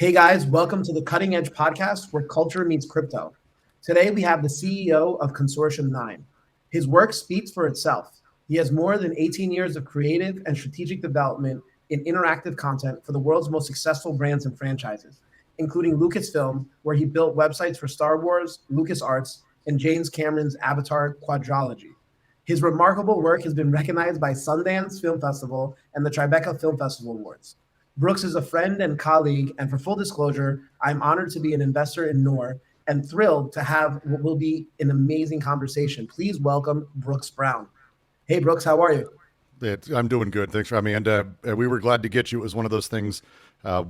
Hey guys, welcome to the Cutting Edge podcast where culture meets crypto. Today we have the CEO of Consortium 9. His work speaks for itself. He has more than 18 years of creative and strategic development in interactive content for the world's most successful brands and franchises, including Lucasfilm, where he built websites for Star Wars, LucasArts, and James Cameron's Avatar quadrilogy. His remarkable work has been recognized by Sundance Film Festival and the Tribeca Film Festival Awards. Brooks is a friend and colleague, and for full disclosure, I'm honored to be an investor in NOR and thrilled to have what will be an amazing conversation. Please welcome Brooks Brown. Hey, Brooks, how are you? I'm doing good. Thanks for having me. And we were glad to get you. It was one of those things.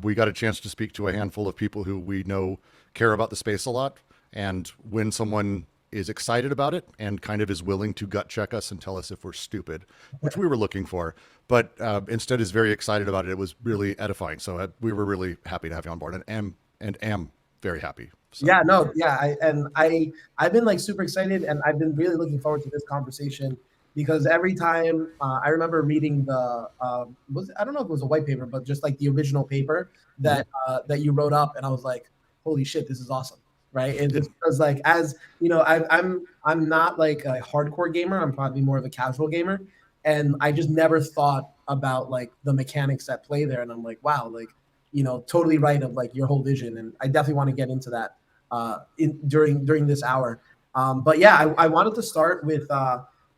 We got a chance to speak to a handful of people who we know care about the space a lot. And when someone is excited about it and kind of is willing to gut check us and tell us if we're stupid, which we were looking for, but instead is very excited about it, it was really edifying. So we were really happy to have you on board, and am very happy. So. Yeah, no, yeah, I've been like super excited, and I've been really looking forward to this conversation because every time I remember reading the I don't know if it was a white paper, but just like the original paper that you wrote up, and I was like, holy shit, this is awesome, right? It just was like, as you know, I'm not like a hardcore gamer. I'm probably more of a casual gamer, and I just never thought about like the mechanics that play there, and I'm like, wow, like totally right of like your whole vision, and I definitely want to get into that during this hour. But yeah, I wanted to start with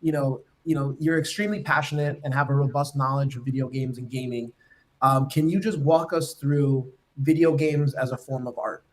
you're extremely passionate and have a robust knowledge of video games and gaming. Can you just walk us through video games as a form of art?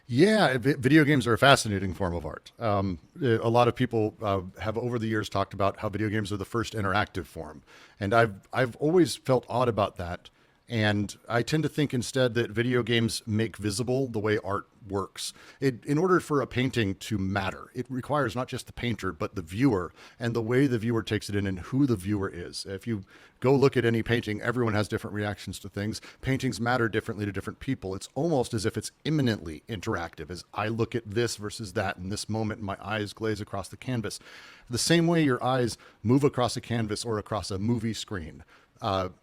Yeah, video games are a fascinating form of art. A lot of people have over the years talked about how video games are the first interactive form, and I've always felt odd about that. And I tend to think instead that video games make visible the way art works. In order for a painting to matter, it requires not just the painter, but the viewer and the way the viewer takes it in and who the viewer is. If you go look at any painting, everyone has different reactions to things. Paintings matter differently to different people. It's almost as if it's imminently interactive as I look at this versus that in this moment, and my eyes glaze across the canvas. The same way your eyes move across a canvas or across a movie screen,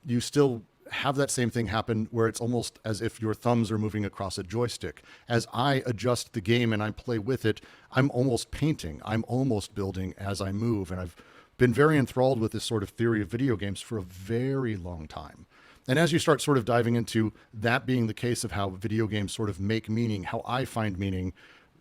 you still have that same thing happen where it's almost as if your thumbs are moving across a joystick. As I adjust the game and I play with it, I'm almost painting, I'm almost building as I move. And I've been very enthralled with this sort of theory of video games for a very long time. And as you start sort of diving into that being the case of how video games sort of make meaning, how I find meaning,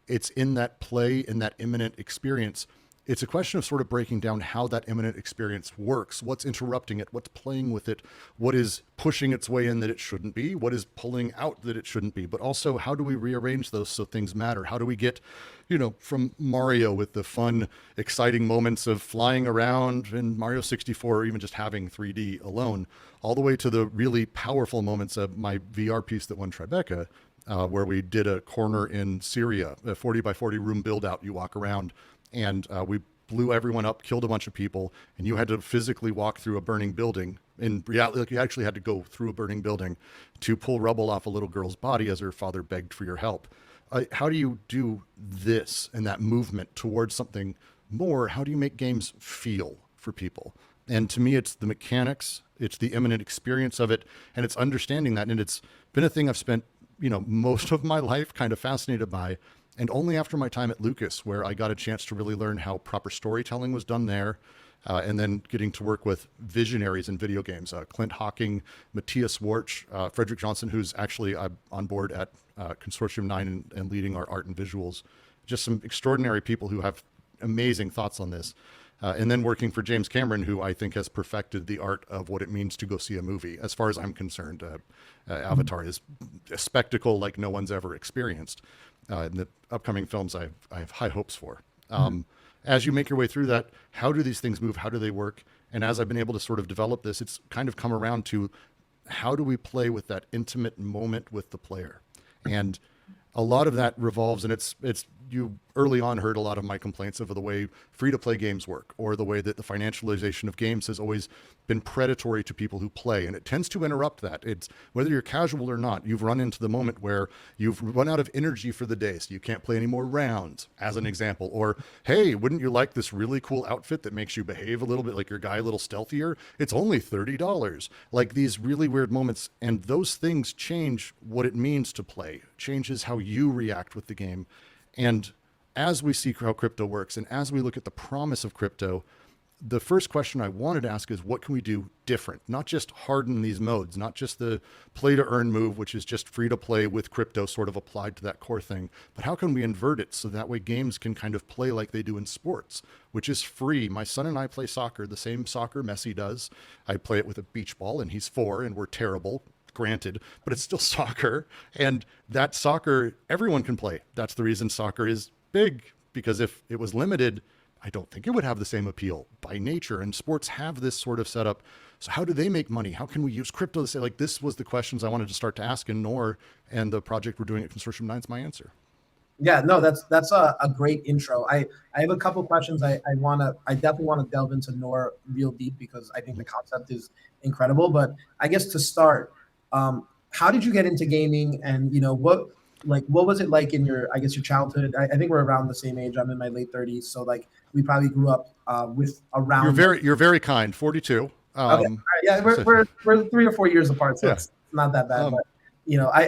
it's in that play, in that imminent experience. It's a question of sort of breaking down how that imminent experience works, what's interrupting it, what's playing with it, what is pushing its way in that it shouldn't be, what is pulling out that it shouldn't be, but also how do we rearrange those so things matter? How do we get, from Mario with the fun, exciting moments of flying around in Mario 64 or even just having 3D alone, all the way to the really powerful moments of my VR piece that won Tribeca, where we did a corner in Syria, a 40 by 40 room build out, you walk around, and we blew everyone up, killed a bunch of people, and you had to physically walk through a burning building. In reality, like you actually had to go through a burning building to pull rubble off a little girl's body as her father begged for your help. How do you do this and that movement towards something more? How do you make games feel for people? And to me, it's the mechanics, it's the imminent experience of it, and it's understanding that. And it's been a thing I've spent, most of my life kind of fascinated by. And only after my time at Lucas, where I got a chance to really learn how proper storytelling was done there, and then getting to work with visionaries in video games, Clint Hocking, Matthias Warch, Frederick Johnson, who's actually on board at Consortium 9 and leading our art and visuals. Just some extraordinary people who have amazing thoughts on this. And then working for James Cameron, who I think has perfected the art of what it means to go see a movie. As far as I'm concerned, Avatar is a spectacle like no one's ever experienced. In the upcoming films, I have high hopes for. As you make your way through that, how do these things move? How do they work? And as I've been able to sort of develop this, it's kind of come around to how do we play with that intimate moment with the player? And a lot of that revolves, and it's you early on heard a lot of my complaints over the way free-to-play games work, or the way that the financialization of games has always been predatory to people who play, and it tends to interrupt that. It's whether you're casual or not, you've run into the moment where you've run out of energy for the day, so you can't play any more rounds, as an example. Or, hey, wouldn't you like this really cool outfit that makes you behave a little bit like your guy, a little stealthier? It's only $30. Like these really weird moments, and those things change what it means to play, changes how you react with the game. And as we see how crypto works, and as we look at the promise of crypto, the first question I wanted to ask is, what can we do different? Not just harden these modes, not just the play to earn move, which is just free to play with crypto sort of applied to that core thing, but how can we invert it so that way games can kind of play like they do in sports, which is free. My son and I play soccer, the same soccer Messi does. I play it with a beach ball, and he's 4 and we're terrible, granted, but it's still soccer. And that soccer, everyone can play. That's the reason soccer is big, because if it was limited, I don't think it would have the same appeal by nature. And sports have this sort of setup. So how do they make money? How can we use crypto to say, like, this was the questions I wanted to start to ask in NOR, and the project we're doing at Consortium 9 is my answer. Yeah, no, that's a great intro. I have a couple questions. I definitely want to delve into NOR real deep, because I think the concept is incredible. But I guess to start, how did you get into gaming, and what was it like in your childhood? I think we're around the same age. I'm in my late 30s, so like we probably grew up with around. You're very kind. 42. Okay, yeah, we're 3 or 4 years apart, so Yeah. it's not that bad. But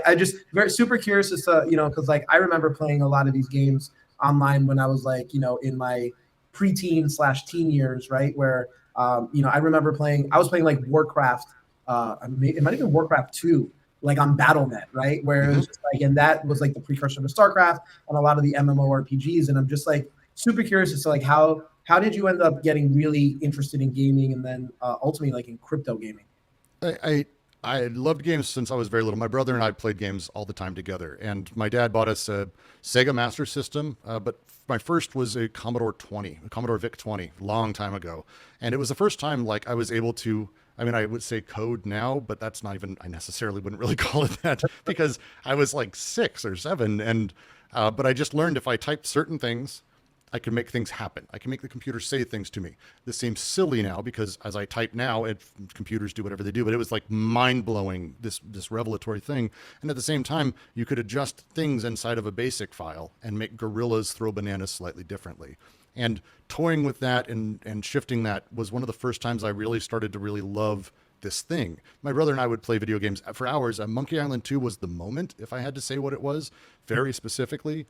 I just very super curious as to because like I remember playing a lot of these games online when I was like in my preteen/teen years, right? Where I remember I was playing like Warcraft. It might have been Warcraft 2, like on BattleNet, right? Where it was just like, and that was like the precursor to StarCraft and a lot of the MMORPGs. And I'm just like super curious as to like how did you end up getting really interested in gaming, and then ultimately like in crypto gaming? I loved games since I was very little. My brother and I played games all the time together, and my dad bought us a Sega Master System, but my first was a Commodore VIC 20, long time ago. And it was the first time like I was able to, I mean, I would say code now, but that's not even, I necessarily wouldn't really call it that, because I was like 6 or 7. And, but I just learned if I typed certain things, I can make things happen. I can make the computer say things to me. This seems silly now, because as I type now, computers do whatever they do, but it was like mind-blowing, this revelatory thing. And at the same time, you could adjust things inside of a basic file and make gorillas throw bananas slightly differently. And toying with that and shifting that was one of the first times I really started to really love this thing. My brother and I would play video games for hours. Monkey Island 2 was the moment, if I had to say what it was, very specifically.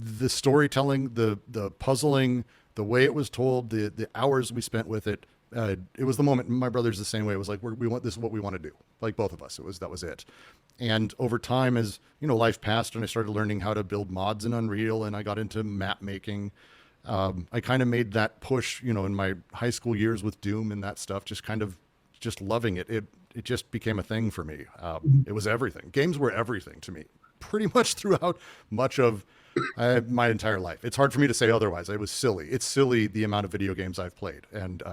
The storytelling, the puzzling, the way it was told, the hours we spent with it, it was the moment. My brother's the same way. It was like, we want, this is what we want to do. Like both of us, that was it. And over time, as life passed, and I started learning how to build mods in Unreal, and I got into map making. I kind of made that push, in my high school years with Doom and that stuff, just loving it. It just became a thing for me. It was everything. Games were everything to me, pretty much throughout much of my entire life. It's hard for me to say otherwise. It was silly. It's silly, the amount of video games I've played. And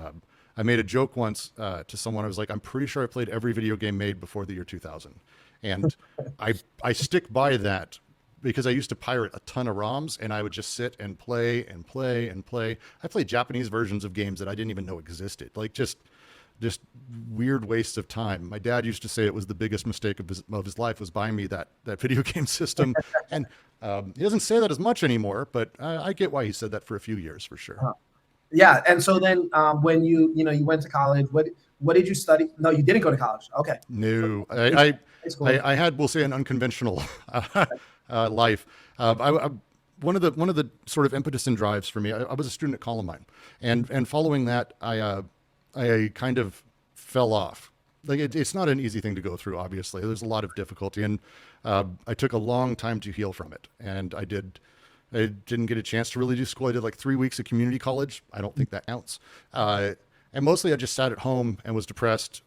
I made a joke once to someone. I was like, I'm pretty sure I played every video game made before the year 2000. And I stick by that, because I used to pirate a ton of ROMs, and I would just sit and play and play and play. I played Japanese versions of games that I didn't even know existed. Like just weird wastes of time. My dad used to say it was the biggest mistake of his life, was buying me that video game system. And he doesn't say that as much anymore, but I get why he said that for a few years, for sure. Yeah. And so then when you went to college, what did you study? No, you didn't go to college. Okay. No, I had, we'll say, an unconventional life. One of the sort of impetus and drives for me, I was a student at Columbine, and following that, I kind of fell off. Like it's not an easy thing to go through. Obviously, there's a lot of difficulty, and I took a long time to heal from it. And I didn't get a chance to really do school. I did like 3 weeks of community college. I don't think that counts. And mostly I just sat at home and was depressed,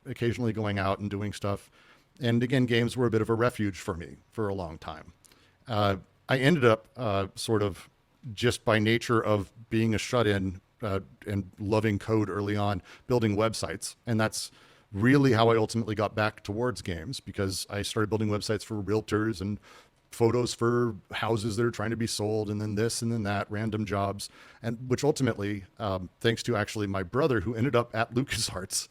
occasionally going out and doing stuff. And again, games were a bit of a refuge for me for a long time. I ended up sort of just by nature of being a shut-in and loving code early on, building websites. And that's really how I ultimately got back towards games, because I started building websites for realtors and photos for houses that are trying to be sold, and then this and then that, random jobs, and which ultimately, thanks to actually my brother who ended up at LucasArts,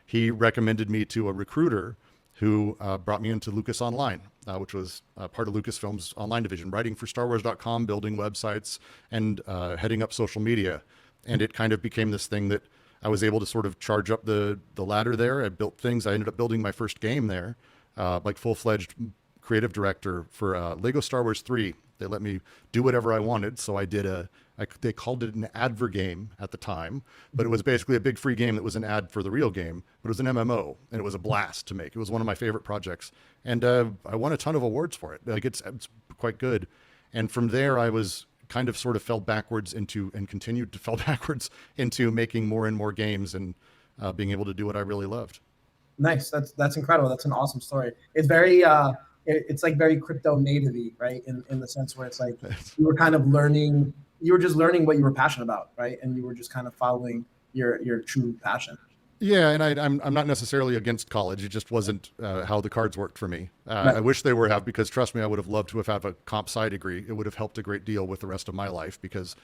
he recommended me to a recruiter who brought me into Lucas Online, which was part of Lucasfilm's online division, writing for StarWars.com, building websites, and heading up social media. And it kind of became this thing that I was able to sort of charge up the ladder there. I built things. I ended up building my first game there, like full-fledged creative director for Lego Star Wars 3. They let me do whatever I wanted. So I did they called it an adver game at the time, but it was basically a big free game that was an ad for the real game, but it was an MMO, and it was a blast to make. It was one of my favorite projects. And I won a ton of awards for it. Like it's quite good. And from there, I was kind of sort of fell backwards into, and continued to fall backwards into making more and more games and being able to do what I really loved. Nice. That's incredible. That's an awesome story. It's very it's like very crypto native-y, right? In the sense where it's like you were kind of learning, you were just learning what you were passionate about, right? And you were just kind of following your true passion. Yeah, and I'm not necessarily against college. It just wasn't how the cards worked for me. Right. I wish they were because trust me, I would have loved to have had a comp sci degree. It would have helped a great deal with the rest of my life because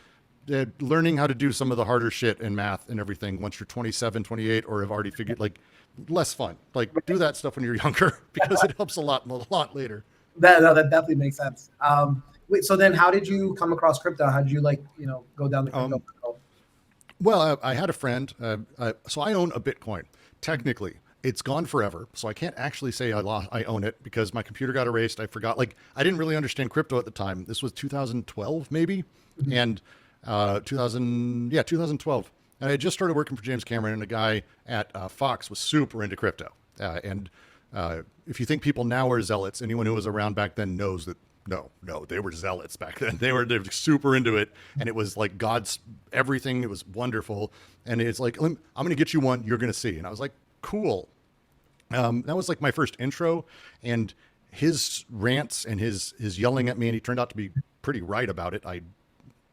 learning how to do some of the harder shit in math and everything once you're 27, 28, or have already figured, like, less fun. Like, do that stuff when you're younger because it helps a lot later. That definitely makes sense. Wait, so then how did you come across crypto? How did you go down the crypto? Well, I had a friend. So I own a Bitcoin. Technically, it's gone forever. So I can't actually say I own it because my computer got erased. I forgot. Like, I didn't really understand crypto at the time. This was 2012, maybe. Mm-hmm. And 2012. And I just started working for James Cameron, and a guy at Fox was super into crypto. And if you think people now are zealots, anyone who was around back then knows that no, they were zealots back then. They were super into it, and it was like God's everything. It was wonderful, and it's like, I'm going to get you one. You're going to see. And I was like, cool. That was like my first intro, and his rants and his yelling at me, and he turned out to be pretty right about it. I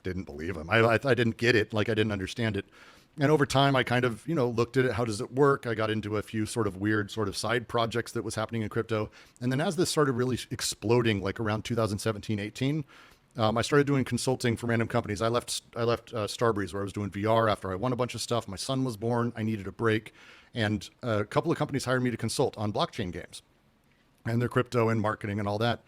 didn't believe him. I didn't get it. Like, I didn't understand it. And over time, I kind of, looked at it. How does it work? I got into a few sort of weird sort of side projects that was happening in crypto. And then as this started really exploding, like around 2017, 18, I started doing consulting for random companies. I left Starbreeze, where I was doing VR after I won a bunch of stuff. My son was born. I needed a break. And a couple of companies hired me to consult on blockchain games and their crypto and marketing and all that.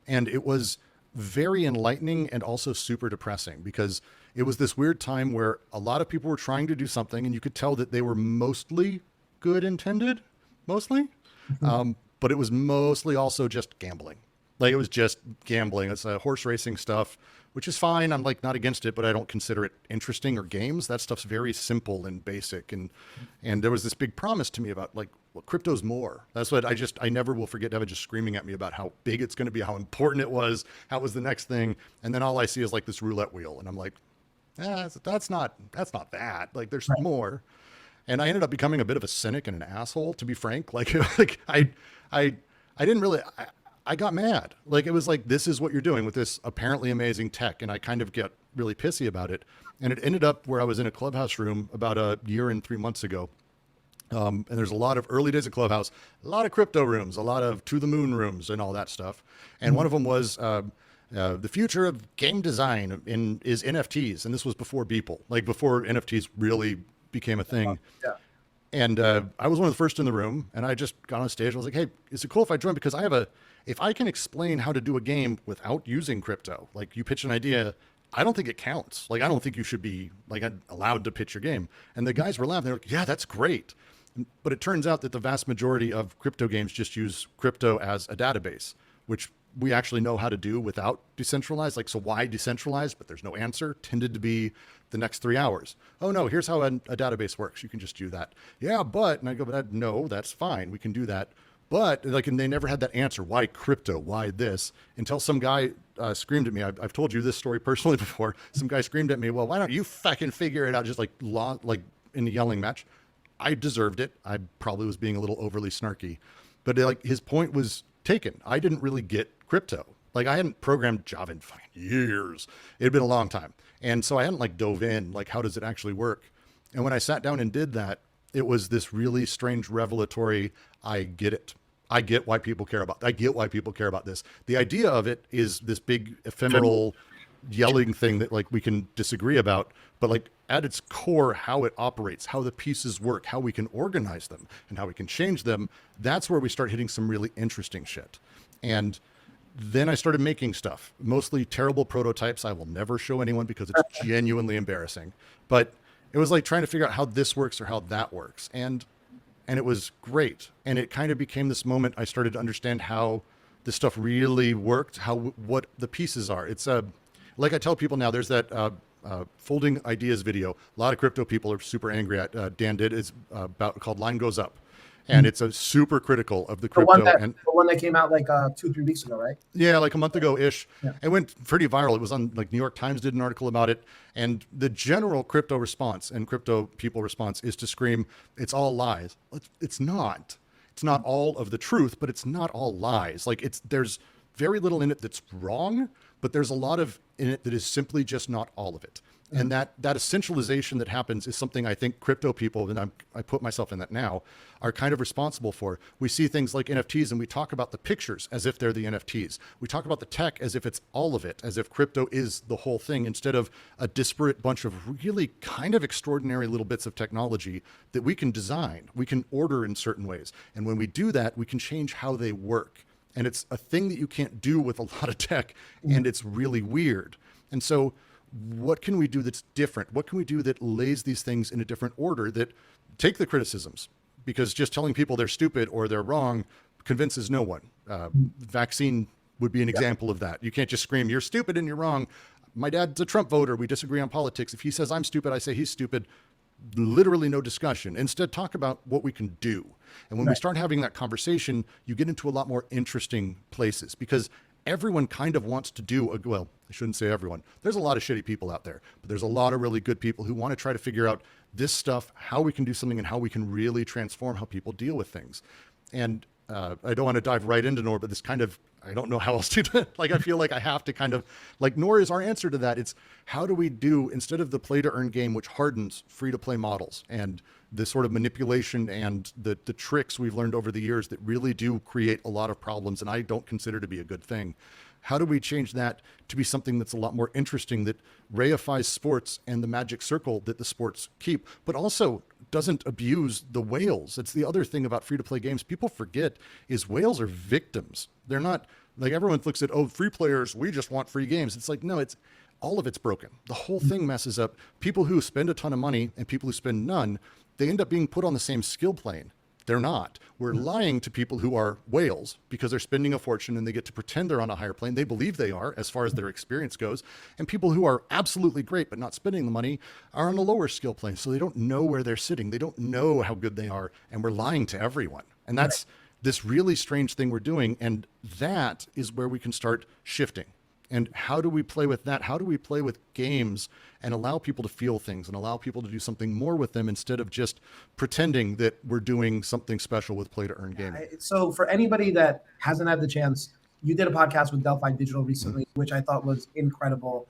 And it was very enlightening and also super depressing because it was this weird time where a lot of people were trying to do something, and you could tell that they were mostly good intended, but it was mostly also just gambling. Like, it was just gambling. It's horse racing stuff, which is fine. I'm like not against it, but I don't consider it interesting or games. That stuff's very simple and basic. And there was this big promise to me about, like, well, crypto's more. That's what I never will forget Evan just screaming at me about how big it's going to be, how important it was, how it was the next thing. And then all I see is like this roulette wheel. And I'm like, that's not that. Like, there's more. And I ended up becoming a bit of a cynic and an asshole, to be frank. Like, I didn't really, I got mad. Like, it was like, this is what you're doing with this apparently amazing tech. And I kind of get really pissy about it. And it ended up where I was in a Clubhouse room about a year and 3 months ago. And there's a lot of early days of Clubhouse, a lot of crypto rooms, a lot of to the moon rooms and all that stuff. And one of them was the future of game design is NFTs. And this was before Beeple, like before NFTs really became a thing. Yeah. And I was one of the first in the room, and I just got on stage. I was like, hey, is it cool if I join? Because if I can explain how to do a game without using crypto, like, you pitch an idea, I don't think it counts. Like, I don't think you should be like allowed to pitch your game. And the guys were laughing. They're like, yeah, that's great. But it turns out that the vast majority of crypto games just use crypto as a database, which we actually know how to do without decentralized. Like, so why decentralized? But there's no answer. Tended to be the next 3 hours. Oh no, here's how a database works. You can just do that. Yeah, but, and I go, but no, that's fine. We can do that. But like, and they never had that answer. Why crypto? Why this? Until some guy screamed at me. I've told you this story personally before. Some guy screamed at me, well, why don't you fucking figure it out? Just like in the yelling match. I deserved it. I probably was being a little overly snarky, but like, his point was taken. I didn't really get crypto. Like, I hadn't programmed Java in years. It had been a long time. And so I hadn't like dove in, like, how does it actually work? And when I sat down and did that, it was this really strange revelatory, I get it. I get why people care about. I get why people care about this. The idea of it is this big ephemeral yelling thing that like we can disagree about, but like at its core, how it operates, how the pieces work, how we can organize them, and how we can change them. That's where we start hitting some really interesting shit. And then I started making stuff, mostly terrible prototypes. I will never show anyone because it's genuinely embarrassing. But it was like trying to figure out how this works or how that works. And it was great. And it kind of became this moment I started to understand how this stuff really worked, what the pieces are. It's like I tell people now, there's that folding ideas video. A lot of crypto people are super angry at. Dan did. It's called Line Goes Up. And it's a super critical of the crypto. The one that came out like 2-3 weeks ago, right? Yeah, like a month ago ish. Yeah. It went pretty viral. It was on like New York Times did an article about it. And the general crypto response and crypto people response is to scream, it's all lies. It's not. It's not all of the truth, but it's not all lies. Like there's very little in it that's wrong, but there's a lot of in it that is simply just not all of it. And that essentialization that happens is something I think crypto people, and I put myself in that now, are kind of responsible for. We see things like NFTs and we talk about the pictures as if they're the NFTs. We talk about the tech as if it's all of it, as if crypto is the whole thing, instead of a disparate bunch of really kind of extraordinary little bits of technology that we can design, we can order in certain ways. And when we do that, we can change how they work. And it's a thing that you can't do with a lot of tech, and it's really weird. And so what can we do that's different? What can we do that lays these things in a different order, that take the criticisms? Because just telling people they're stupid or they're wrong convinces no one. Vaccine would be an example of that. You can't just scream, you're stupid and you're wrong. My dad's a Trump voter. We disagree on politics. If he says I'm stupid, I say he's stupid. Literally no discussion. Instead, talk about what we can do. And when we start having that conversation, you get into a lot more interesting places, because everyone kind of wants to do well, I shouldn't say everyone. There's a lot of shitty people out there, but there's a lot of really good people who want to try to figure out this stuff, how we can do something and how we can really transform how people deal with things. And I don't want to dive right into Nor, but this kind of, I don't know how else to do it. Like, I feel like I have to kind of, like, Nor is our answer to that. It's how do we do, instead of the play to earn game, which hardens free to play models and the sort of manipulation and the tricks we've learned over the years that really do create a lot of problems and I don't consider to be a good thing. How do we change that to be something that's a lot more interesting, that reifies sports and the magic circle that the sports keep, but also doesn't abuse the whales? It's the other thing about free-to-play games people forget is whales are victims. They're not, like, everyone looks at, oh, free players, we just want free games. It's like, no, it's all of it's broken. The whole thing messes up. People who spend a ton of money and people who spend none, they end up being put on the same skill plane. They're not. We're lying to people who are whales because they're spending a fortune and they get to pretend they're on a higher plane. They believe they are, as far as their experience goes. And people who are absolutely great but not spending the money are on a lower skill plane. So they don't know where they're sitting. They don't know how good they are. And we're lying to everyone. And that's this really strange thing we're doing. And that is where we can start shifting. And how do we play with that? How do we play with games and allow people to feel things and allow people to do something more with them instead of just pretending that we're doing something special with play to earn gaming? So for anybody that hasn't had the chance, you did a podcast with Delphi Digital recently, which I thought was incredible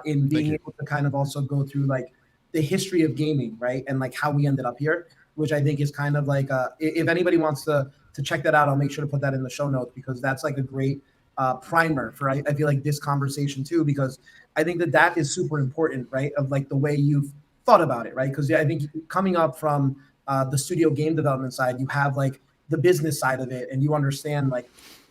in being able to kind of also go through like the history of gaming, right? And like how we ended up here, which I think is kind of like, if anybody wants to check that out, I'll make sure to put that in the show notes, because that's like a great primer for I feel like this conversation too, because I think that is super important, right? Of like the way you've thought about it, right? Because I think coming up from the studio game development side, you have like the business side of it, and you understand like,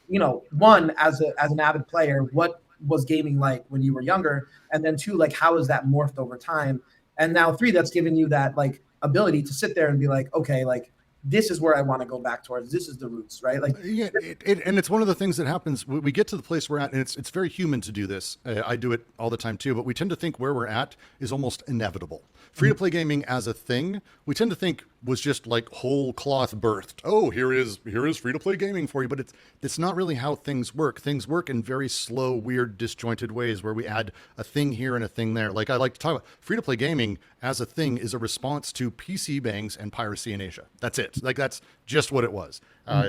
you know, one, as an avid player, what was gaming like when you were younger, and then two, like how has that morphed over time, and now three, that's given you that like ability to sit there and be like, okay, like this is where I want to go back towards. This is the roots, right? Like, yeah, and it's one of the things that happens. We get to the place we're at, and it's very human to do this. I do it all the time too, but we tend to think where we're at is almost inevitable. Free to play gaming as a thing, we tend to think was just like whole cloth birthed. Oh, here is free to play gaming for you, but it's not really how things work. Things work in very slow, weird, disjointed ways where we add a thing here and a thing there. Like I like to talk about free to play gaming as a thing is a response to PC bangs and piracy in Asia. That's it. Like that's just what it was.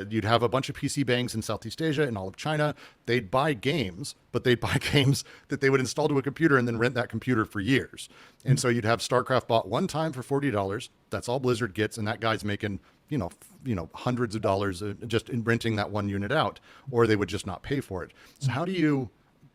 You'd have a bunch of PC bangs in Southeast Asia and all of China. They'd buy games, but they'd buy games that they would install to a computer and then rent that computer for years. And so you'd have StarCraft bought one time for $40. That's all Blizzard gets. And that guy's making, hundreds of dollars just in renting that one unit out, or they would just not pay for it. So how do you,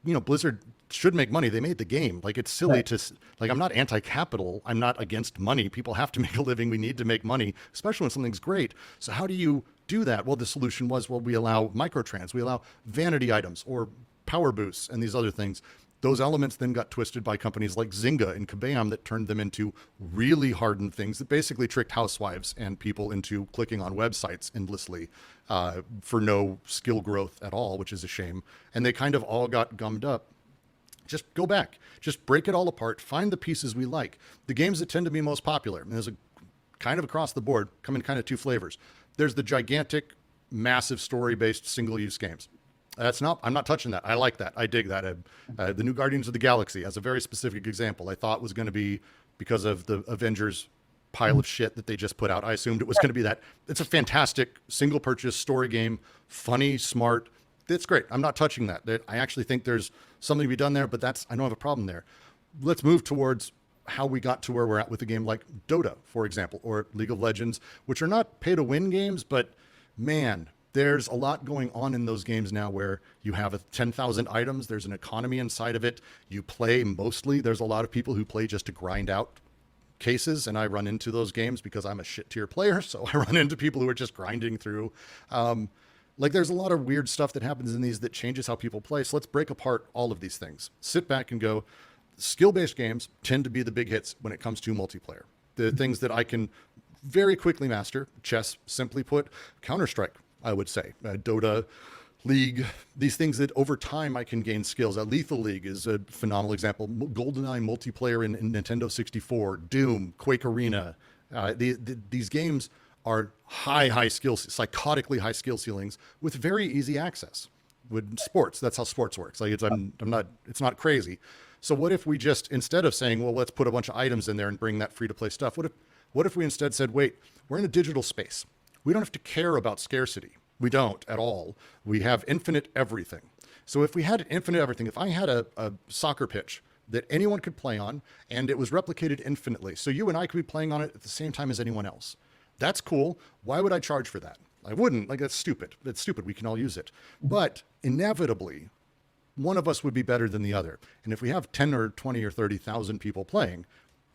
Blizzard should make money. They made the game. Like, it's silly to, like, I'm not anti-capital. I'm not against money. People have to make a living. We need to make money, especially when something's great. So how do you do that? Well, the solution was, we allow microtrans, we allow vanity items or power boosts and these other things. Those elements then got twisted by companies like Zynga and Kabam that turned them into really hardened things that basically tricked housewives and people into clicking on websites endlessly for no skill growth at all, which is a shame. And they kind of all got gummed up. Just go back, just break it all apart, find the pieces we like. The games that tend to be most popular, and there's a kind of across the board, come in kind of two flavors. There's the gigantic, massive story-based single-use games. I'm not touching that. I like that. I dig that. The new Guardians of the Galaxy, as a very specific example, I thought was going to be because of the Avengers pile of shit that they just put out. I assumed it was going to be that. It's a fantastic single purchase story game, funny, smart. It's great. I'm not touching that. I actually think there's something to be done there, but I don't have a problem there. Let's move towards how we got to where we're at with a game like Dota, for example, or League of Legends, which are not pay to win games, but man, there's a lot going on in those games now where you have 10,000 items. There's an economy inside of it. You play mostly. There's a lot of people who play just to grind out cases, and I run into those games because I'm a shit tier player. So I run into people who are just grinding through. There's a lot of weird stuff that happens in these that changes how people play. So let's break apart all of these things. Sit back and go, skill-based games tend to be the big hits when it comes to multiplayer. The things that I can very quickly master, chess, simply put, Counter-Strike, I would say, Dota, League, these things that over time I can gain skills. Lethal League is a phenomenal example. GoldenEye multiplayer in Nintendo 64, Doom, Quake Arena. These games are high skills, psychotically high skill ceilings with very easy access. With sports, that's how sports works. Like it's not crazy. So what if we just, instead of saying, well, let's put a bunch of items in there and bring that free to play stuff, what if we instead said, wait, we're in a digital space. We don't have to care about scarcity. We don't at all. We have infinite everything. So if we had infinite everything, if I had a soccer pitch that anyone could play on and it was replicated infinitely, so you and I could be playing on it at the same time as anyone else, that's cool. Why would I charge for that? I wouldn't. Like, that's stupid. It's stupid. We can all use it. But inevitably, one of us would be better than the other. And if we have 10 or 20 or 30,000 people playing,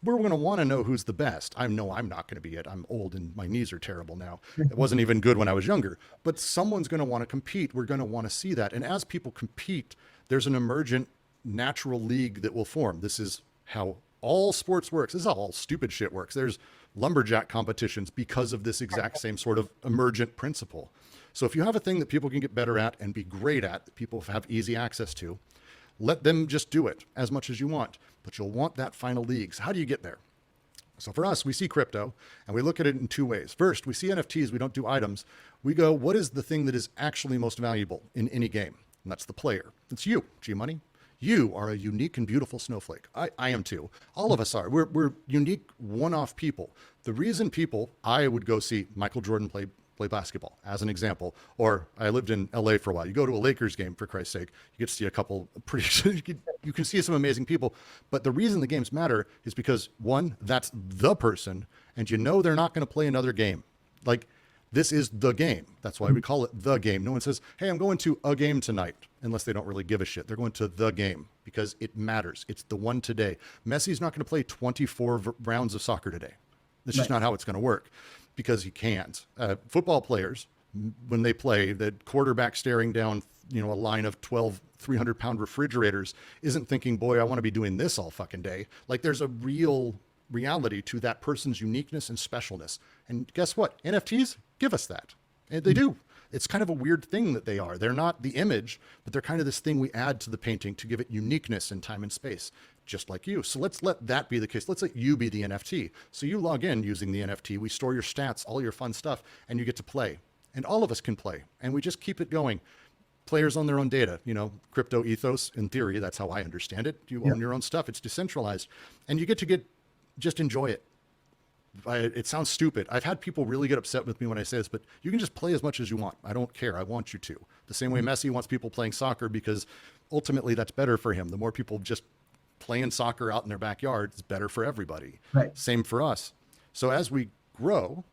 we're going to want to know who's the best. I know I'm not going to be it. I'm old and my knees are terrible now. It wasn't even good when I was younger. But someone's going to want to compete. We're going to want to see that. And as people compete, there's an emergent natural league that will form. This is how all sports works. This is how all stupid shit works. There's lumberjack competitions because of this exact same sort of emergent principle. So if you have a thing that people can get better at and be great at, that people have easy access to, let them just do it as much as you want, but you'll want that final league. So how do you get there? So for us, we see crypto and we look at it in two ways. First, we see NFTs, we don't do items. We go, what is the thing that is actually most valuable in any game? And that's the player. It's you, G-Money. You are a unique and beautiful snowflake. I am too. All of us are. We're unique, one-off people. The reason I would go see Michael Jordan play basketball, as an example, or I lived in LA for a while. You go to a Lakers game, for Christ's sake, you get to see a couple you can see some amazing people. But the reason the games matter is because, one, that's the person, and they're not going to play another game. Like, this is the game. That's why we call it the game. No one says, hey, I'm going to a game tonight, unless they don't really give a shit. They're going to the game because it matters. It's the one today. Messi's not going to play 24 rounds of soccer today. That's just not how it's going to work, because he can't. Football players, when they play, the quarterback staring down, a line of 12 300-pound refrigerators isn't thinking, boy, I want to be doing this all fucking day. Like, there's a real reality to that person's uniqueness and specialness. And guess what? NFTs give us that. And they do. It's kind of a weird thing that they are. They're not the image, but they're kind of this thing we add to the painting to give it uniqueness in time and space, just like you. So let's let that be the case. Let's let you be the NFT. So you log in using the NFT. We store your stats, all your fun stuff, and you get to play. And all of us can play. And we just keep it going. Players own their own data. Crypto ethos, in theory, that's how I understand it. You own your own stuff. It's decentralized. And you get to just enjoy it. It sounds stupid. I've had people really get upset with me when I say this, but you can just play as much as you want. I don't care. I want you to. The same way Messi wants people playing soccer, because ultimately that's better for him. The more people just playing soccer out in their backyard, it's better for everybody. Right. Same for us. So as we grow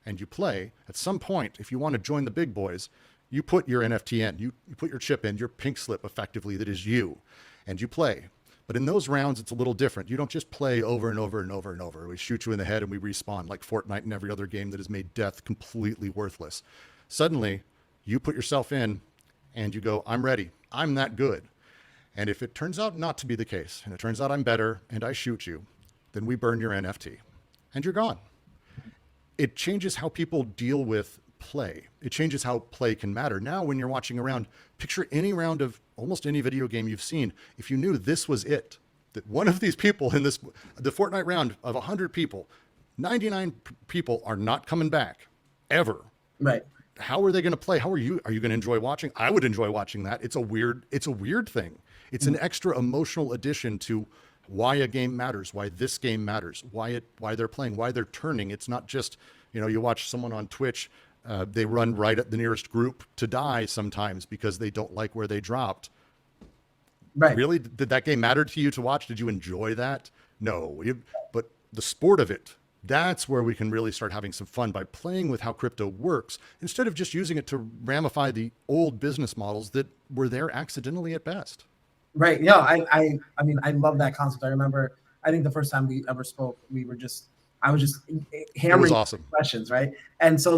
and you play, at some point, if you want to join the big boys, you put your NFT in, you put your chip in, your pink slip effectively that is you, and you play. But in those rounds, it's a little different. You don't just play over and over and over and over. We shoot you in the head and we respawn like Fortnite and every other game that has made death completely worthless. Suddenly, you put yourself in and you go, I'm ready. I'm that good. And if it turns out not to be the case, and it turns out I'm better and I shoot you, then we burn your NFT and you're gone. It changes how people deal with play. It changes how play can matter. Now, when you're watching a round, picture any round of almost any video game you've seen. If you knew this was it, that one of these people in this, the Fortnite round of 100 people, 99 people are not coming back ever. Right. How are they going to play? Are you going to enjoy watching? I would enjoy watching that. It's a weird thing. It's an extra emotional addition to why a game matters, why this game matters, why they're playing, why they're turning. It's not just, you watch someone on Twitch, they run right at the nearest group to die sometimes because they don't like where they dropped. Right. Really? Did that game matter to you to watch? Did you enjoy that? No. But the sport of it, that's where we can really start having some fun by playing with how crypto works instead of just using it to ramify the old business models that were there accidentally at best. Right. Yeah. I mean, I love that concept. I remember, I think the first time we ever spoke, I was just hammering awesome questions. Right. And so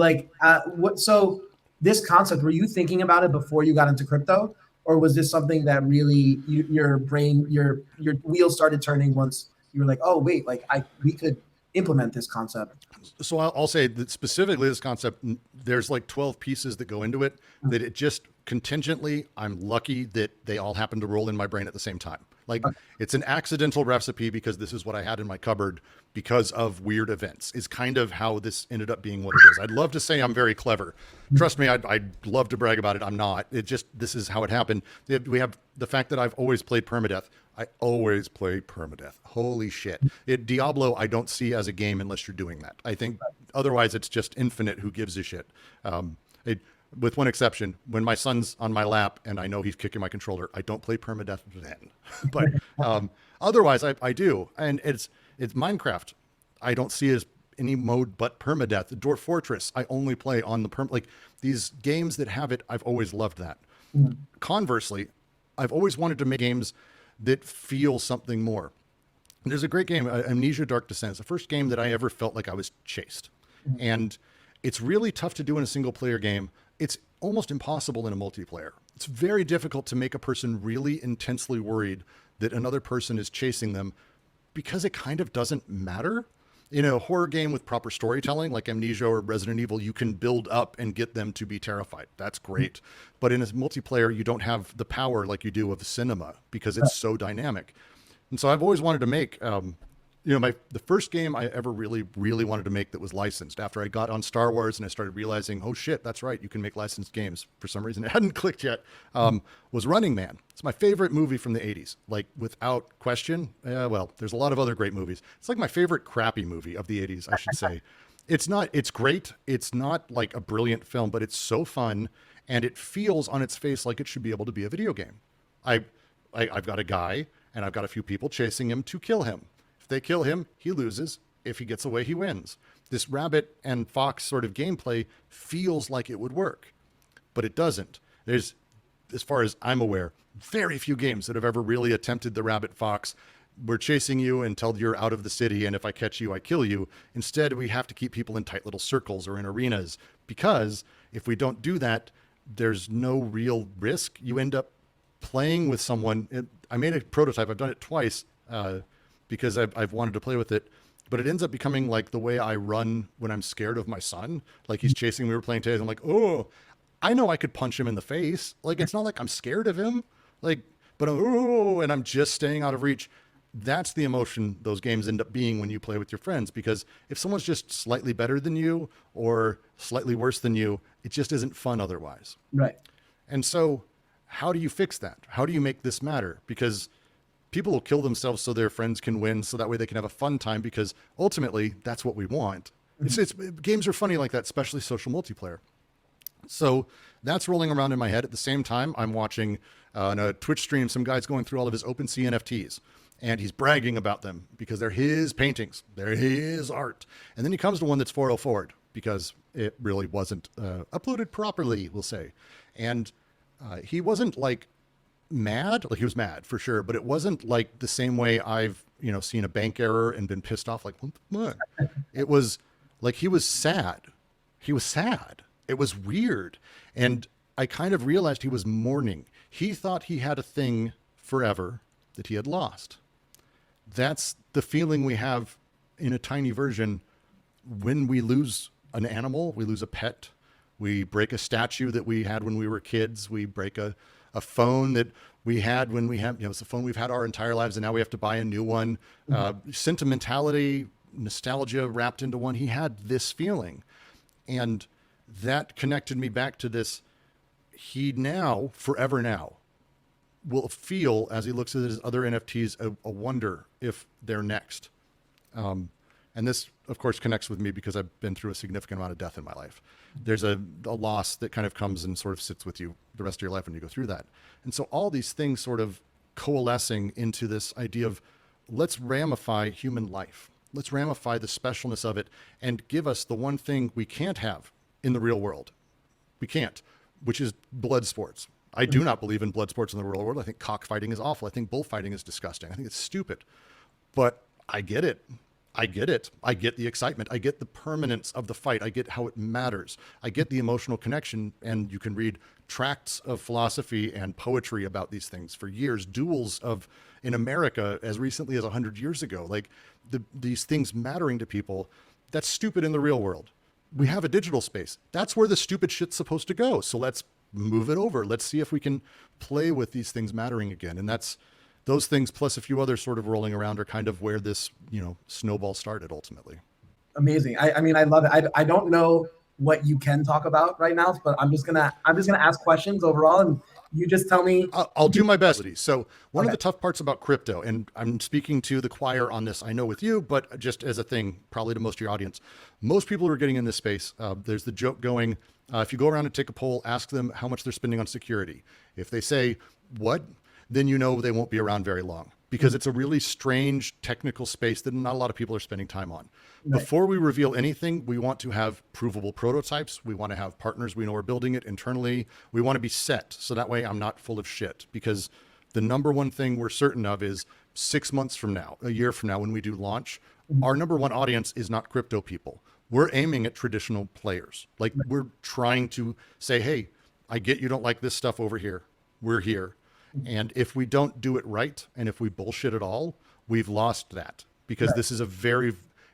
so this concept, were you thinking about it before you got into crypto, or was this something that really your brain, your wheels started turning once you were like, oh wait, we could implement this concept? So I'll say that specifically this concept, there's like 12 pieces that go into it, that it just contingently, I'm lucky that they all happen to roll in my brain at the same time. It's an accidental recipe because this is what I had in my cupboard because of weird events is kind of how this ended up being what it is. I'd love to say I'm very clever. Trust me, I'd love to brag about it. I'm not. This is how it happened. We have the fact that I've always played permadeath. I always play permadeath. Holy shit. Diablo, I don't see as a game unless you're doing that. I think otherwise it's just infinite. Who gives a shit? With one exception, when my son's on my lap and I know he's kicking my controller, I don't play permadeath then. But otherwise, I do. And it's Minecraft. I don't see as any mode but permadeath. The Dwarf Fortress, I only play on the these games that have it. I've always loved that. Mm-hmm. Conversely, I've always wanted to make games that feel something more. And there's a great game, Amnesia Dark Descent. It's the first game that I ever felt like I was chased. Mm-hmm. And it's really tough to do in a single player game. It's almost impossible in a multiplayer. It's very difficult to make a person really intensely worried that another person is chasing them because it kind of doesn't matter. In a horror game with proper storytelling like Amnesia or Resident Evil, you can build up and get them to be terrified. That's great. But in a multiplayer, you don't have the power like you do of cinema because it's so dynamic. And so I've always wanted to make, the first game I ever really, really wanted to make that was licensed after I got on Star Wars and I started realizing, oh shit, that's right, you can make licensed games. For some reason, it hadn't clicked yet, was Running Man. It's my favorite movie from the 80s, without question. There's a lot of other great movies. It's like my favorite crappy movie of the 80s, I should say. It's great. It's not like a brilliant film, but it's so fun and it feels on its face like it should be able to be a video game. I've got a guy and I've got a few people chasing him to kill him. If they kill him, he loses. If he gets away, he wins. This rabbit and fox sort of gameplay feels like it would work, but it doesn't. There's, as far as I'm aware, very few games that have ever really attempted the rabbit fox. We're chasing you until you're out of the city, and if I catch you, I kill you. Instead, we have to keep people in tight little circles or in arenas, because if we don't do that, there's no real risk. You end up playing with someone. I made a prototype. I've done it twice because I've wanted to play with it, but it ends up becoming like the way I run when I'm scared of my son. Like he's chasing me, we were playing today. I'm like, oh, I know I could punch him in the face. Like, it's not like I'm scared of him. But and I'm just staying out of reach. That's the emotion those games end up being when you play with your friends, because if someone's just slightly better than you or slightly worse than you, it just isn't fun otherwise. Right. And so how do you fix that? How do you make this matter? Because people will kill themselves so their friends can win, so that way they can have a fun time, because ultimately that's what we want. Mm-hmm. Games are funny like that, especially social multiplayer. So that's rolling around in my head. At the same time, I'm watching on a Twitch stream, some guy's going through all of his OpenSea NFTs, and he's bragging about them because they're his paintings, they're his art. And then he comes to one that's 404'd because it really wasn't uploaded properly, we'll say. And he wasn't like mad, like he was mad for sure, but it wasn't like the same way I've, seen a bank error and been pissed off, like, what? It was like he was sad. He was sad. It was weird. And I kind of realized he was mourning. He thought he had a thing forever that he had lost. That's the feeling we have in a tiny version when we lose an animal, we lose a pet, we break a statue that we had when we were kids, we break a phone that we had when we had, it's a phone we've had our entire lives and now we have to buy a new one. Sentimentality, nostalgia wrapped into one. He had this feeling, and that connected me back to this. He now, forever now, will feel, as he looks at his other NFTs, a wonder if they're next. And this, of course, connects with me because I've been through a significant amount of death in my life. There's a loss that kind of comes and sort of sits with you the rest of your life when you go through that. And so all these things sort of coalescing into this idea of, let's ramify human life. Let's ramify the specialness of it and give us the one thing we can't have in the real world. We can't, which is blood sports. I do not believe in blood sports in the real world. I think cockfighting is awful. I think bullfighting is disgusting. I think it's stupid. But I get it. I get it. I get the excitement. I get the permanence of the fight. I get how it matters. I get the emotional connection. And you can read tracts of philosophy and poetry about these things for years. Duels in America as recently as 100 years ago. Like these things mattering to people. That's stupid in the real world. We have a digital space. That's where the stupid shit's supposed to go. So let's move it over. Let's see if we can play with these things mattering again. And those things plus a few others sort of rolling around are kind of where this, snowball started ultimately. Amazing. I mean, I love it. I don't know what you can talk about right now, but I'm just gonna ask questions overall, and you just tell me. I'll do my best. So one of the tough parts about crypto, and I'm speaking to the choir on this, I know with you, but just as a thing, probably to most of your audience, most people who are getting in this space, there's the joke going, if you go around and take a poll, ask them how much they're spending on security. If they say, what? Then they won't be around very long because it's a really strange technical space that not a lot of people are spending time on. Right. Before we reveal anything, we want to have provable prototypes. We want to have partners. We know we're building it internally. We want to be set. So that way I'm not full of shit, because the number one thing we're certain of is 6 months from now, a year from now, when we do launch, our number one audience is not crypto people. We're aiming at traditional players. Like we're trying to say, hey, I get you don't like this stuff over here. We're here. And if we don't do it right, and if we bullshit at all, we've lost that, because this is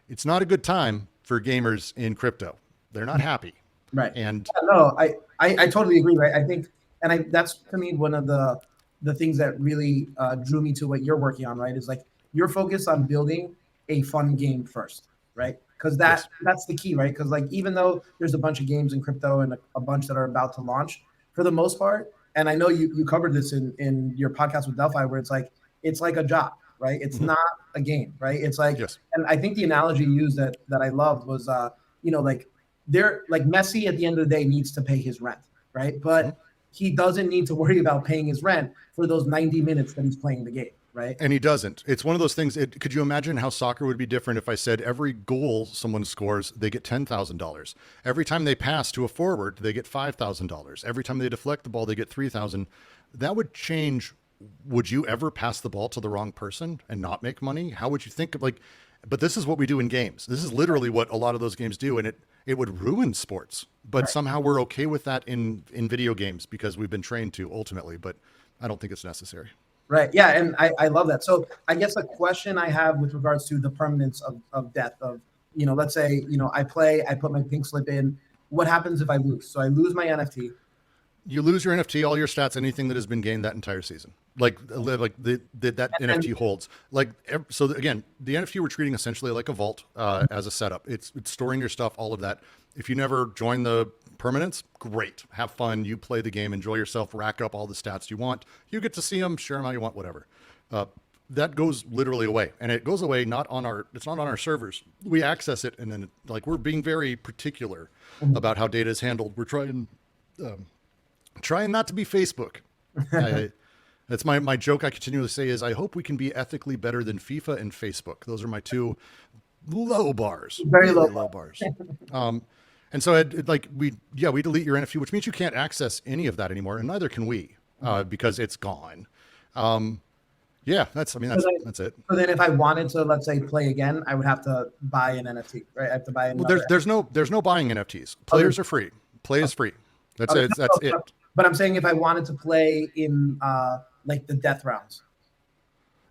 it's not a good time for gamers in crypto. They're not happy. Right. And no, I totally agree. Right. I think, and that's to me, one of the things that really drew me to what you're working on, right, is like you're focused on building a fun game first, right? Because that's the key, right? Because like, even though there's a bunch of games in crypto and a bunch that are about to launch, for the most part, and I know you covered this in your podcast with Delphi, where it's like a job, right? It's not a game, right? It's like, and I think the analogy you used that I loved was, like Messi at the end of the day needs to pay his rent, right? But he doesn't need to worry about paying his rent for those 90 minutes that he's playing the game, right? And he doesn't. It's one of those things. Could you imagine how soccer would be different if I said every goal someone scores, they get $10,000. Every time they pass to a forward, they get $5,000. Every time they deflect the ball, they get $3,000. That would change. Would you ever pass the ball to the wrong person and not make money? How would you think of but this is what we do in games. This is literally what a lot of those games do. And it would ruin sports, but somehow we're okay with that in video games because we've been trained to ultimately, but I don't think it's necessary. Right. Yeah. And I love that. So I guess a question I have with regards to the permanence of death of, let's say, I put my pink slip in. What happens if I lose? So I lose my NFT. You lose your NFT, all your stats, anything that has been gained that entire season. That NFT holds. So again, the NFT we're treating essentially like a vault as a setup. It's storing your stuff, all of that. If you never join the permanence, great. Have fun. You play the game, enjoy yourself, rack up all the stats you want. You get to see them, share them how you want, whatever. That goes literally away. And it goes away it's not on our servers. We access it, and then we're being very particular about how data is handled. We're trying not to be Facebook. That's my joke I continually say is I hope we can be ethically better than FIFA and Facebook. Those are my two low bars. Very low bars. And so we delete your NFT, which means you can't access any of that anymore, and neither can we because it's gone. Yeah, that's it. So then if I wanted to, let's say, play again, I would have to buy an NFT, right? I have to buy another. Well, there's no buying NFTs. Players are free. Play is free. That's it. That's it. But I'm saying if I wanted to play in like the death rounds,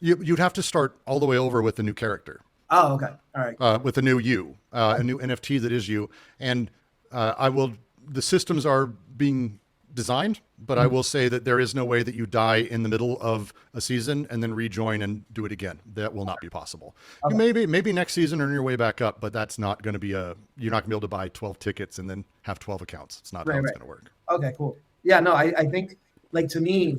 you'd have to start all the way over with a new character. Oh, okay, all right. With a new you, a new NFT that is you, and the systems are being designed, but I will say that there is no way that you die in the middle of a season and then rejoin and do it again. That will not be possible. Okay. You maybe next season earn your way back up, but that's not going to be you're not going to be able to buy 12 tickets and then have 12 accounts. It's not how it's going to work. Okay, cool. Yeah, no, I think, like, to me,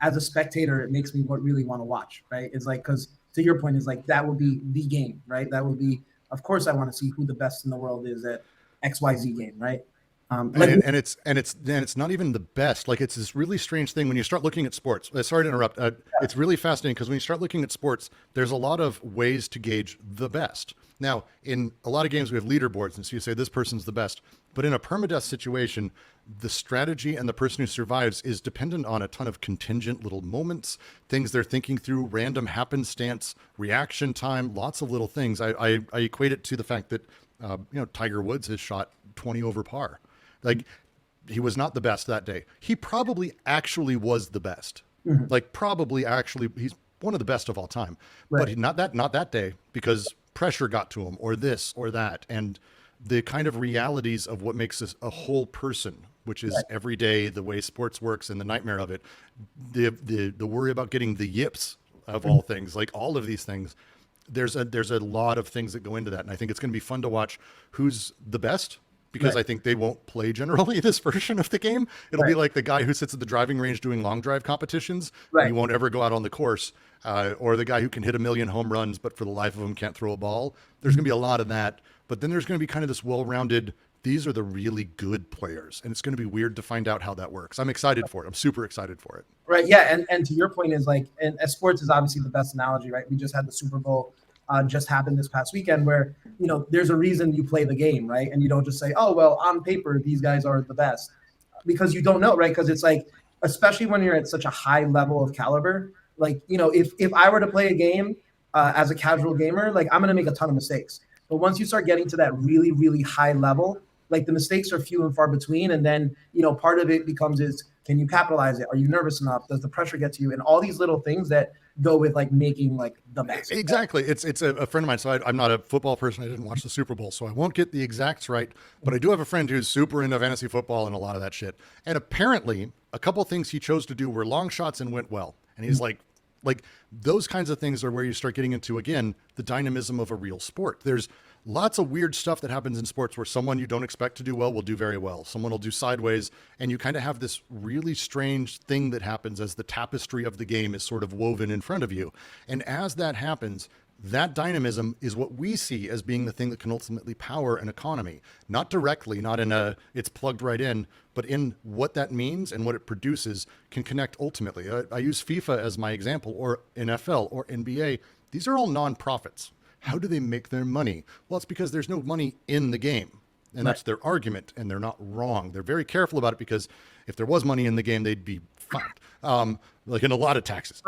as a spectator, it makes me really want to watch, right? It's like, because to your point, is like, that would be the game, right? That would be, of course, I want to see who the best in the world is at XYZ game, right? And it's not even the best. Like, it's this really strange thing when you start looking at sports. Sorry to interrupt. It's really fascinating because when you start looking at sports, there's a lot of ways to gauge the best. Now, in a lot of games, we have leaderboards, and so you say this person's the best. But in a permadeath situation, the strategy and the person who survives is dependent on a ton of contingent little moments, things they're thinking through, random happenstance, reaction time, lots of little things. I equate it to the fact that Tiger Woods has shot 20 over par. Like, he was not the best that day. He probably actually was the best. Mm-hmm. Like, probably actually, he's one of the best of all time. Right. But not that day, because pressure got to him, or this or that, and the kind of realities of what makes us a whole person, which is every day the way sports works and the nightmare of it, the worry about getting the yips of all things, like all of these things. There's a lot of things that go into that, and I think it's going to be fun to watch who's the best. Because I think they won't play generally this version of the game. It'll be like the guy who sits at the driving range doing long drive competitions. Right. And he won't ever go out on the course. Or the guy who can hit 1 million home runs, but for the life of him can't throw a ball. There's going to be a lot of that. But then there's going to be kind of this well-rounded, these are the really good players. And it's going to be weird to find out how that works. I'm excited for it. I'm super excited for it. Right. Yeah. And to your point is like, and sports is obviously the best analogy, right? We just had the Super Bowl just happened this past weekend where, there's a reason you play the game, right? And you don't just say, oh, well, on paper, these guys are the best, because you don't know, right? Because it's like, especially when you're at such a high level of caliber, like, if I were to play a game as a casual gamer, like, I'm going to make a ton of mistakes. But once you start getting to that really, really high level, like, the mistakes are few and far between. And then, part of it becomes is, can you capitalize it? Are you nervous enough? Does the pressure get to you? And all these little things that go with like making like the best. Exactly. It's a friend of mine. So I'm not a football person. I didn't watch the Super Bowl, so I won't get the exacts right. But I do have a friend who's super into fantasy football and a lot of that shit. And apparently a couple of things he chose to do were long shots and went well. And he's like those kinds of things are where you start getting into, again, the dynamism of a real sport. There's lots of weird stuff that happens in sports where someone you don't expect to do well will do very well. Someone will do sideways, and you kind of have this really strange thing that happens as the tapestry of the game is sort of woven in front of you. And as that happens, that dynamism is what we see as being the thing that can ultimately power an economy. Not directly, not in it's plugged right in, but in what that means and what it produces can connect ultimately. I use FIFA as my example, or NFL or NBA. These are all nonprofits. How do they make their money? Well, it's because there's no money in the game. And that's their argument, and they're not wrong. They're very careful about it, because if there was money in the game, they'd be fined. Like in a lot of taxes.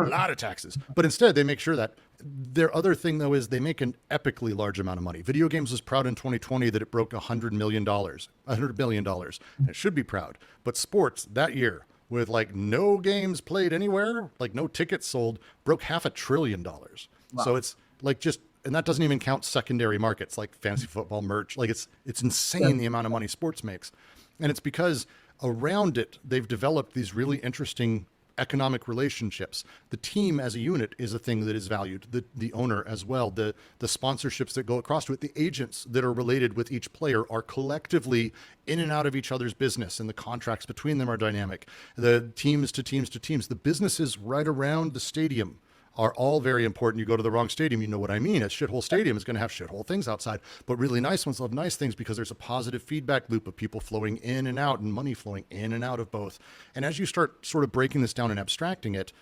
But instead, they make sure that their other thing, though, is they make an epically large amount of money. Video Games was proud in 2020 that it broke $100 million. $100 billion. And it should be proud. But sports that year, with like no games played anywhere, like no tickets sold, broke $500 billion. Wow. So it's like just... And that doesn't even count secondary markets like fantasy football merch. Like it's insane the amount of money sports makes. And it's because around it, they've developed these really interesting economic relationships. The team as a unit is a thing that is valued. The owner as well. The sponsorships that go across to it. The agents that are related with each player are collectively in and out of each other's business, and the contracts between them are dynamic. The teams to teams to teams. The businesses right around the stadium are all very important. You go to the wrong stadium, you know what I mean. A shithole stadium is going to have shithole things outside, but really nice ones will have nice things, because there's a positive feedback loop of people flowing in and out and money flowing in and out of both. And as you start sort of breaking this down and abstracting it,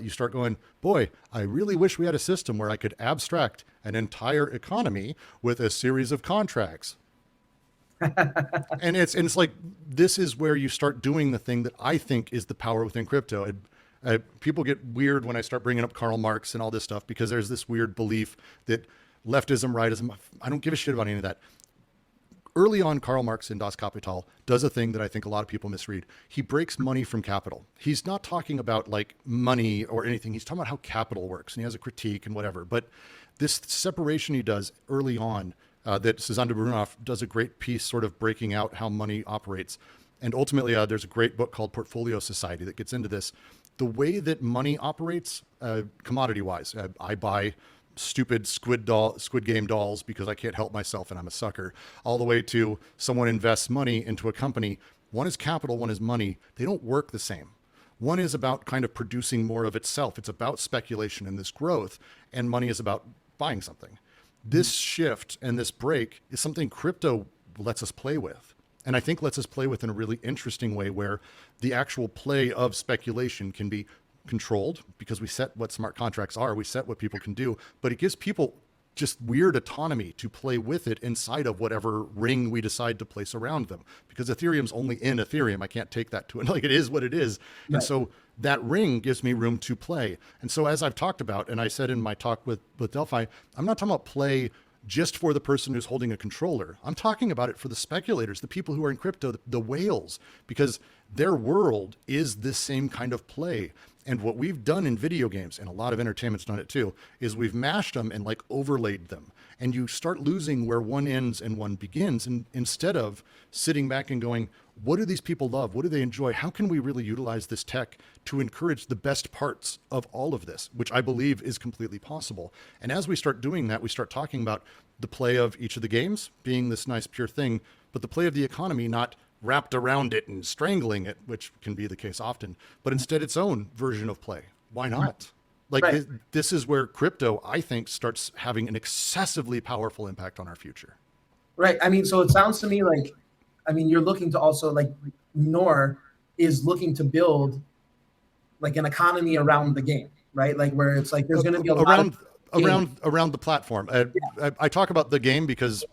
you start going, boy, I really wish we had a system where I could abstract an entire economy with a series of contracts. And it's like, this is where you start doing the thing that I think is the power within crypto. People get weird when I start bringing up Karl Marx and all this stuff, because there's this weird belief that leftism, rightism, I don't give a shit about any of that. Early on, Karl Marx in Das Kapital does a thing that I think a lot of people misread. He breaks money from capital. He's not talking about like money or anything. He's talking about how capital works, and he has a critique and whatever. But this separation he does early on, that Cezanne de Brunoff does a great piece sort of breaking out how money operates. And ultimately, there's a great book called Portfolio Society that gets into this. The way that money operates, commodity-wise, I buy stupid squid game dolls because I can't help myself and I'm a sucker, all the way to someone invests money into a company. One is capital, one is money. They don't work the same. One is about kind of producing more of itself. It's about speculation and this growth, and money is about buying something. This shift and this break is something crypto lets us play with. And I think lets us play with in a really interesting way, where the actual play of speculation can be controlled because we set what smart contracts are, we set what people can do, but it gives people just weird autonomy to play with it inside of whatever ring we decide to place around them. Because Ethereum's only in Ethereum. I can't take that to it. Like, it is what it is. Right. And so that ring gives me room to play. And so as I've talked about, and I said in my talk with Delphi, I'm not talking about play just for the person who's holding a controller. I'm talking about it for the speculators, the people who are in crypto, the whales, because their world is this same kind of play. And what we've done in video games, and a lot of entertainment's done it too, is we've mashed them and like overlaid them. And you start losing where one ends and one begins. And instead of sitting back and going, what do these people love? What do they enjoy? How can we really utilize this tech to encourage the best parts of all of this, which I believe is completely possible. And as we start doing that, we start talking about the play of each of the games being this nice pure thing, but the play of the economy not wrapped around it and strangling it, which can be the case often, but instead its own version of play. Why not? Like, right. This is where crypto, I think, starts having an excessively powerful impact on our future. Right. I mean, so it sounds to me like, I mean, you're looking to also, like, Nor is looking to build like an economy around the game, right? Like, where it's like there's going to be a lot around the platform. I talk about the game because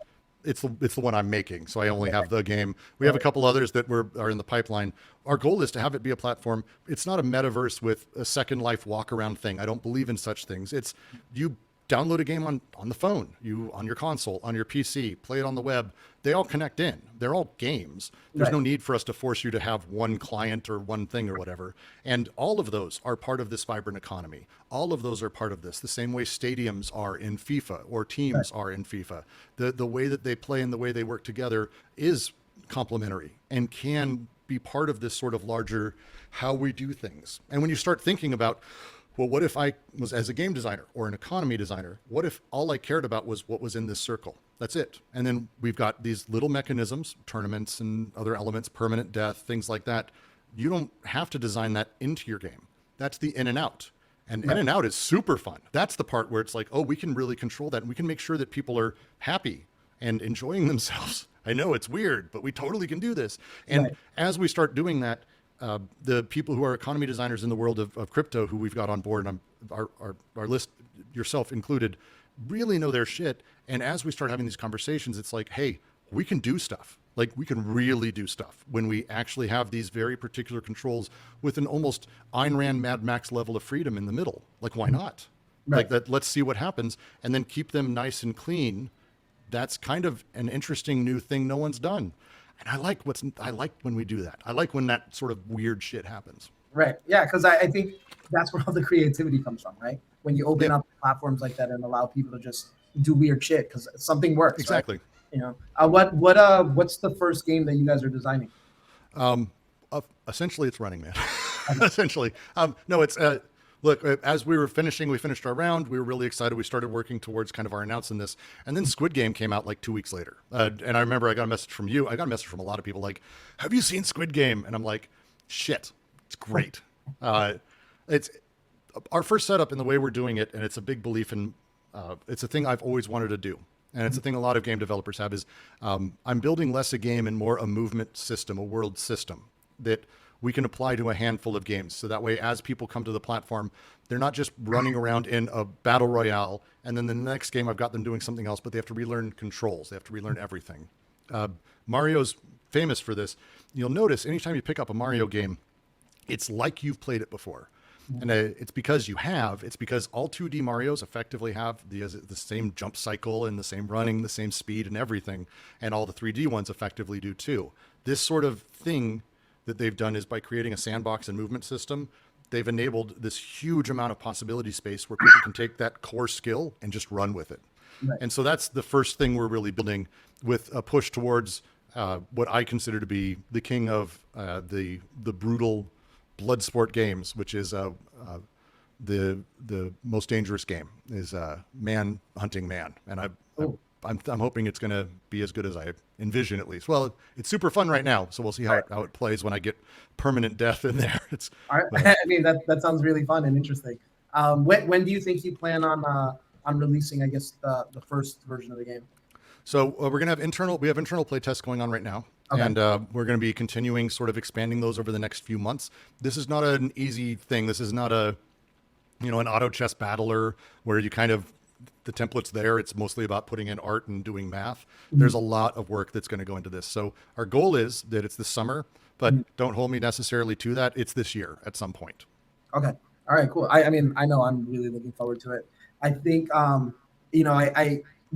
it's the one I'm making, so I only have the game. We have a couple others that are in the pipeline. Our goal is to have it be a platform. It's not a metaverse with a Second Life walk around thing. I don't believe in such things. It's you download a game on the phone, you on your console, on your PC, play it on the web. They all connect in. They're all games. There's no need for us to force you to have one client or one thing or whatever. And all of those are part of this vibrant economy. All of those are part of this, the same way stadiums are in FIFA or teams are in FIFA. The way that they play and the way they work together is complementary and can be part of this sort of larger how we do things. And when you start thinking about, well, what if I was, as a game designer or an economy designer, what if all I cared about was what was in this circle? That's it. And then we've got these little mechanisms, tournaments and other elements, permanent death, things like that. You don't have to design that into your game. That's the in and out. And in and out is super fun. That's the part where it's like, oh, we can really control that. And we can make sure that people are happy and enjoying themselves. I know it's weird, but we totally can do this. And as we start doing that, the people who are economy designers in the world of crypto who we've got on board, and our list, yourself included, really know their shit. And as we start having these conversations, it's like, hey, we can do stuff. Like, we can really do stuff when we actually have these very particular controls with an almost Ayn Rand Mad Max level of freedom in the middle. Like, why not? Like that, let's see what happens and then keep them nice and clean. That's kind of an interesting new thing no one's done. And I like when we do that. I like when that sort of weird shit happens. Right. Yeah. Because I think that's where all the creativity comes from, right? When you open up platforms like that and allow people to just do weird shit because something works. Exactly. Right? You know, what's the first game that you guys are designing? Essentially, it's Running Man. Essentially, no, it's look. As we finished our round. We were really excited. We started working towards kind of our announcing this, and then Squid Game came out like 2 weeks later. And I remember I got a message from you. I got a message from a lot of people like, "Have you seen Squid Game?" And I'm like, "Shit, it's great." It's our first setup in the way we're doing it, and it's a big belief in. It's a thing I've always wanted to do. And it's a thing a lot of game developers have is I'm building less a game and more a movement system, a world system that we can apply to a handful of games. So that way, as people come to the platform, they're not just running around in a battle royale. And then the next game, I've got them doing something else, but they have to relearn controls. They have to relearn everything. Mario's famous for this. You'll notice anytime you pick up a Mario game, it's like you've played it before. And it's because you have. It's because all 2D Marios effectively have the same jump cycle and the same running, the same speed and everything. And all the 3D ones effectively do too. This sort of thing that they've done is by creating a sandbox and movement system, they've enabled this huge amount of possibility space where people can take that core skill and just run with it. Right. And so that's the first thing we're really building, with a push towards what I consider to be the king of the brutal blood sport games, which is the most dangerous game, is man hunting man. And I'm hoping it's going to be as good as I envision, at least. Well, it's super fun right now, so we'll see how it plays when I get permanent death in there. It's I mean, that sounds really fun and interesting. When do you think you plan on releasing, I guess, the first version of the game? So we're going to have internal play tests going on right now. Okay. And we're going to be continuing sort of expanding those over the next few months. This is not an easy thing. This is not an auto chess battler where you kind of, the template's there. It's mostly about putting in art and doing math. Mm-hmm. There's a lot of work that's going to go into this. So our goal is that it's this summer, but don't hold me necessarily to that. It's this year at some point. Okay. All right, cool. I mean, I know I'm really looking forward to it. I think,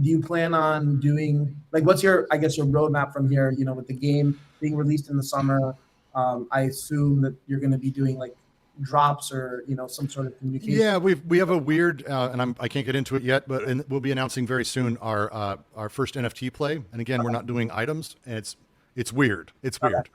do you plan on doing, like, what's your roadmap from here, with the game being released in the summer? I assume that you're going to be doing like drops or, some sort of communication. Yeah, we have a weird, and I can't get into it yet, but we'll be announcing very soon our first NFT play. And again, we're not doing items, and it's weird. It's weird.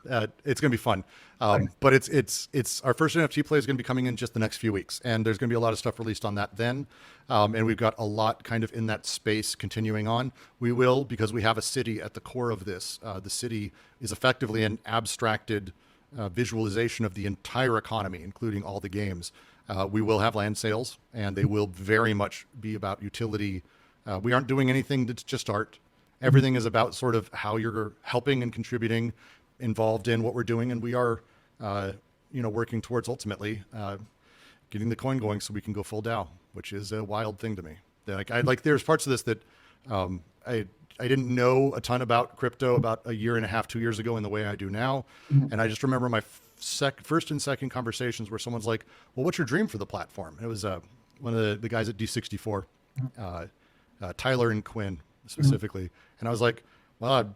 It's going to be fun. But it's our first NFT play is going to be coming in just the next few weeks. And there's going to be a lot of stuff released on that then. And we've got a lot kind of in that space continuing on. We will, because we have a city at the core of this. The city is effectively an abstracted visualization of the entire economy, including all the games. We will have land sales, and they will very much be about utility. We aren't doing anything that's just art. Everything is about sort of how you're helping and contributing, involved in what we're doing. And we are, working towards ultimately getting the coin going so we can go full DAO, which is a wild thing to me. There's parts of this that I didn't know a ton about crypto about a year and a half, 2 years ago in the way I do now. Mm-hmm. And I just remember my first and second conversations where someone's like, well, what's your dream for the platform? And it was one of the guys at D64, Tyler and Quinn specifically. Mm-hmm. And I was like, well,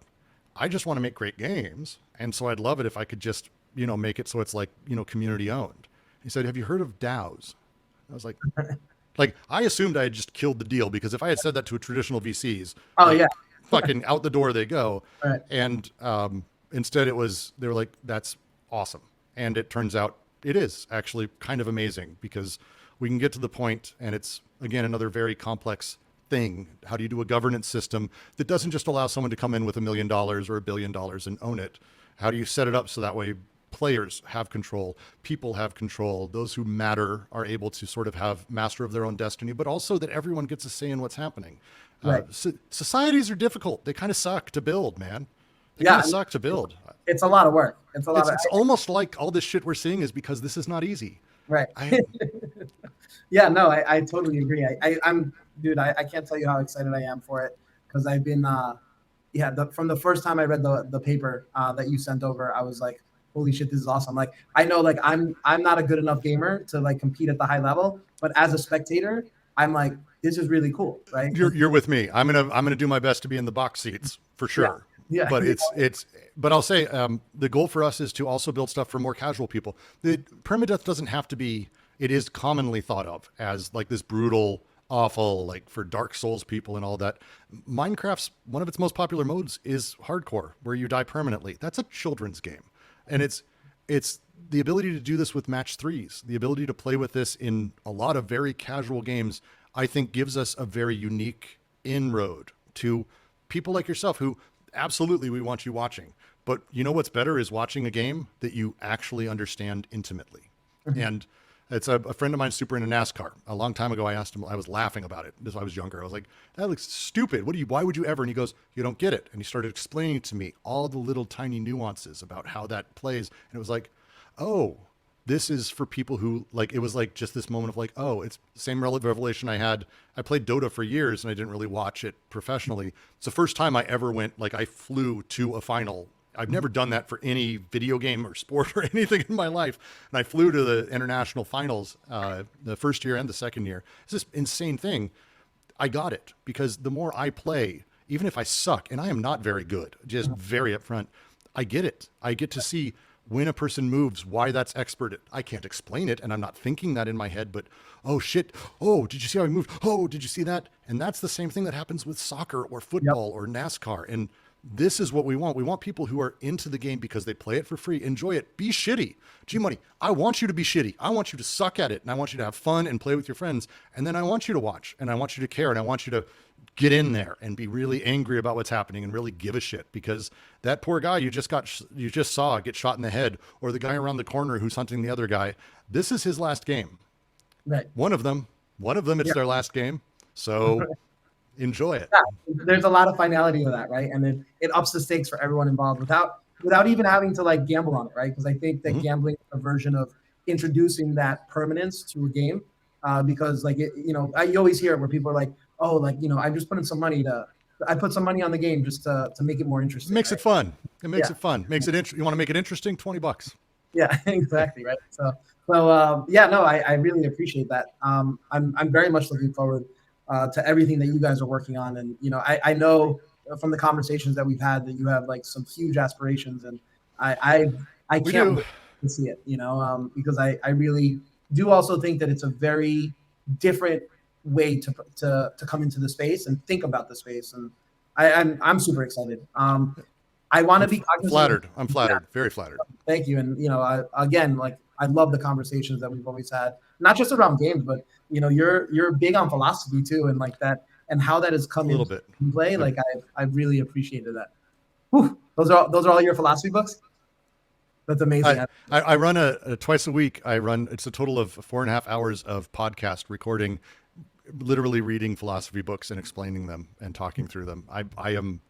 I just want to make great games. And so I'd love it if I could just, make it so it's like, community owned. He said, have you heard of DAOs? I was like, I assumed I had just killed the deal, because if I had said that to a traditional VCs, fucking out the door they go. Right. And instead they were like, that's awesome. And it turns out it is actually kind of amazing, because we can get to the point, and it's, again, another very complex thing. How do you do a governance system that doesn't just allow someone to come in with $1 million or $1 billion and own it? How do you set it up so that way players have control, people have control, those who matter are able to sort of have master of their own destiny, but also that everyone gets a say in what's happening. Right. Societies are difficult. They kind of suck to build, man. They kind of suck to build. It's a lot of work. It's almost like all this shit we're seeing is because this is not easy. Right. Yeah, no, I totally agree. I'm dude, I can't tell you how excited I am for it, because I've been, from the first time I read the paper that you sent over, I was like, holy shit, this is awesome. Like, I know, like, I'm not a good enough gamer to like compete at the high level, but as a spectator, I'm like, this is really cool, right? You're with me. I'm gonna do my best to be in the box seats for sure. Yeah. But but I'll say the goal for us is to also build stuff for more casual people. The permadeath doesn't have to be. It is commonly thought of as like this brutal, awful, like for Dark Souls people and all that. Minecraft's one of its most popular modes is hardcore, where you die permanently. That's a children's game. And it's the ability to do this with match threes, the ability to play with this in a lot of very casual games, I think gives us a very unique inroad to people like yourself who absolutely we want you watching. But you know what's better is watching a game that you actually understand intimately. Mm-hmm. And it's a friend of mine super into NASCAR. A long time ago, I asked him, I was laughing about it. This I was younger. I was like, that looks stupid. Why would you ever? And he goes, you don't get it. And he started explaining to me all the little tiny nuances about how that plays. And it was like, oh, this is for people who like, it was like just this moment of like, oh, it's the same revelation I had. I played Dota for years and I didn't really watch it professionally. It's the first time I ever went, like I flew to a final. I've never done that for any video game or sport or anything in my life. And I flew to the international finals the first year and the second year. It's this insane thing. I got it because the more I play, even if I suck, and I am not very good, just very upfront, I get it. I get to see when a person moves, why that's expert. I can't explain it, and I'm not thinking that in my head, but, oh shit, oh, did you see how he moved? Oh, did you see that? And that's the same thing that happens with soccer or football or NASCAR. And this is what we want. We want people who are into the game because they play it for free, enjoy it, be shitty. G-Money, I want you to be shitty. I want you to suck at it, and I want you to have fun and play with your friends. And then I want you to watch, and I want you to care, and I want you to get in there and be really angry about what's happening and really give a shit, because that poor guy you just saw get shot in the head, or the guy around the corner who's hunting the other guy, this is his last game. Right. One of them, it's their last game. So enjoy it. Yeah, there's a lot of finality to that, right? And then it ups the stakes for everyone involved without even having to like gamble on it, right? Because I think that gambling is a version of introducing that permanence to a game. Because like you always hear it where people are like, oh, like I'm just putting some money I put some money on the game just to make it more interesting. It makes it fun. It makes it fun. Makes it you want to make it interesting? $20. Yeah, exactly, right. So yeah, no, I really appreciate that. I'm very much looking forward to everything that you guys are working on, and I know from the conversations that we've had that you have like some huge aspirations, and I can't wait to see it, because I really do also think that it's a very different way to come into the space and think about the space, and I'm super excited. I want to be flattered. I'm flattered, very flattered. Thank you, and again, like I love the conversations that we've always had, not just around games, but you're big on philosophy too, and like that, and how that has come into play. Like I really appreciated that. Whew. Those are all your philosophy books. That's amazing. I run a twice a week. It's a total of 4.5 hours of podcast recording, literally reading philosophy books and explaining them and talking through them. I am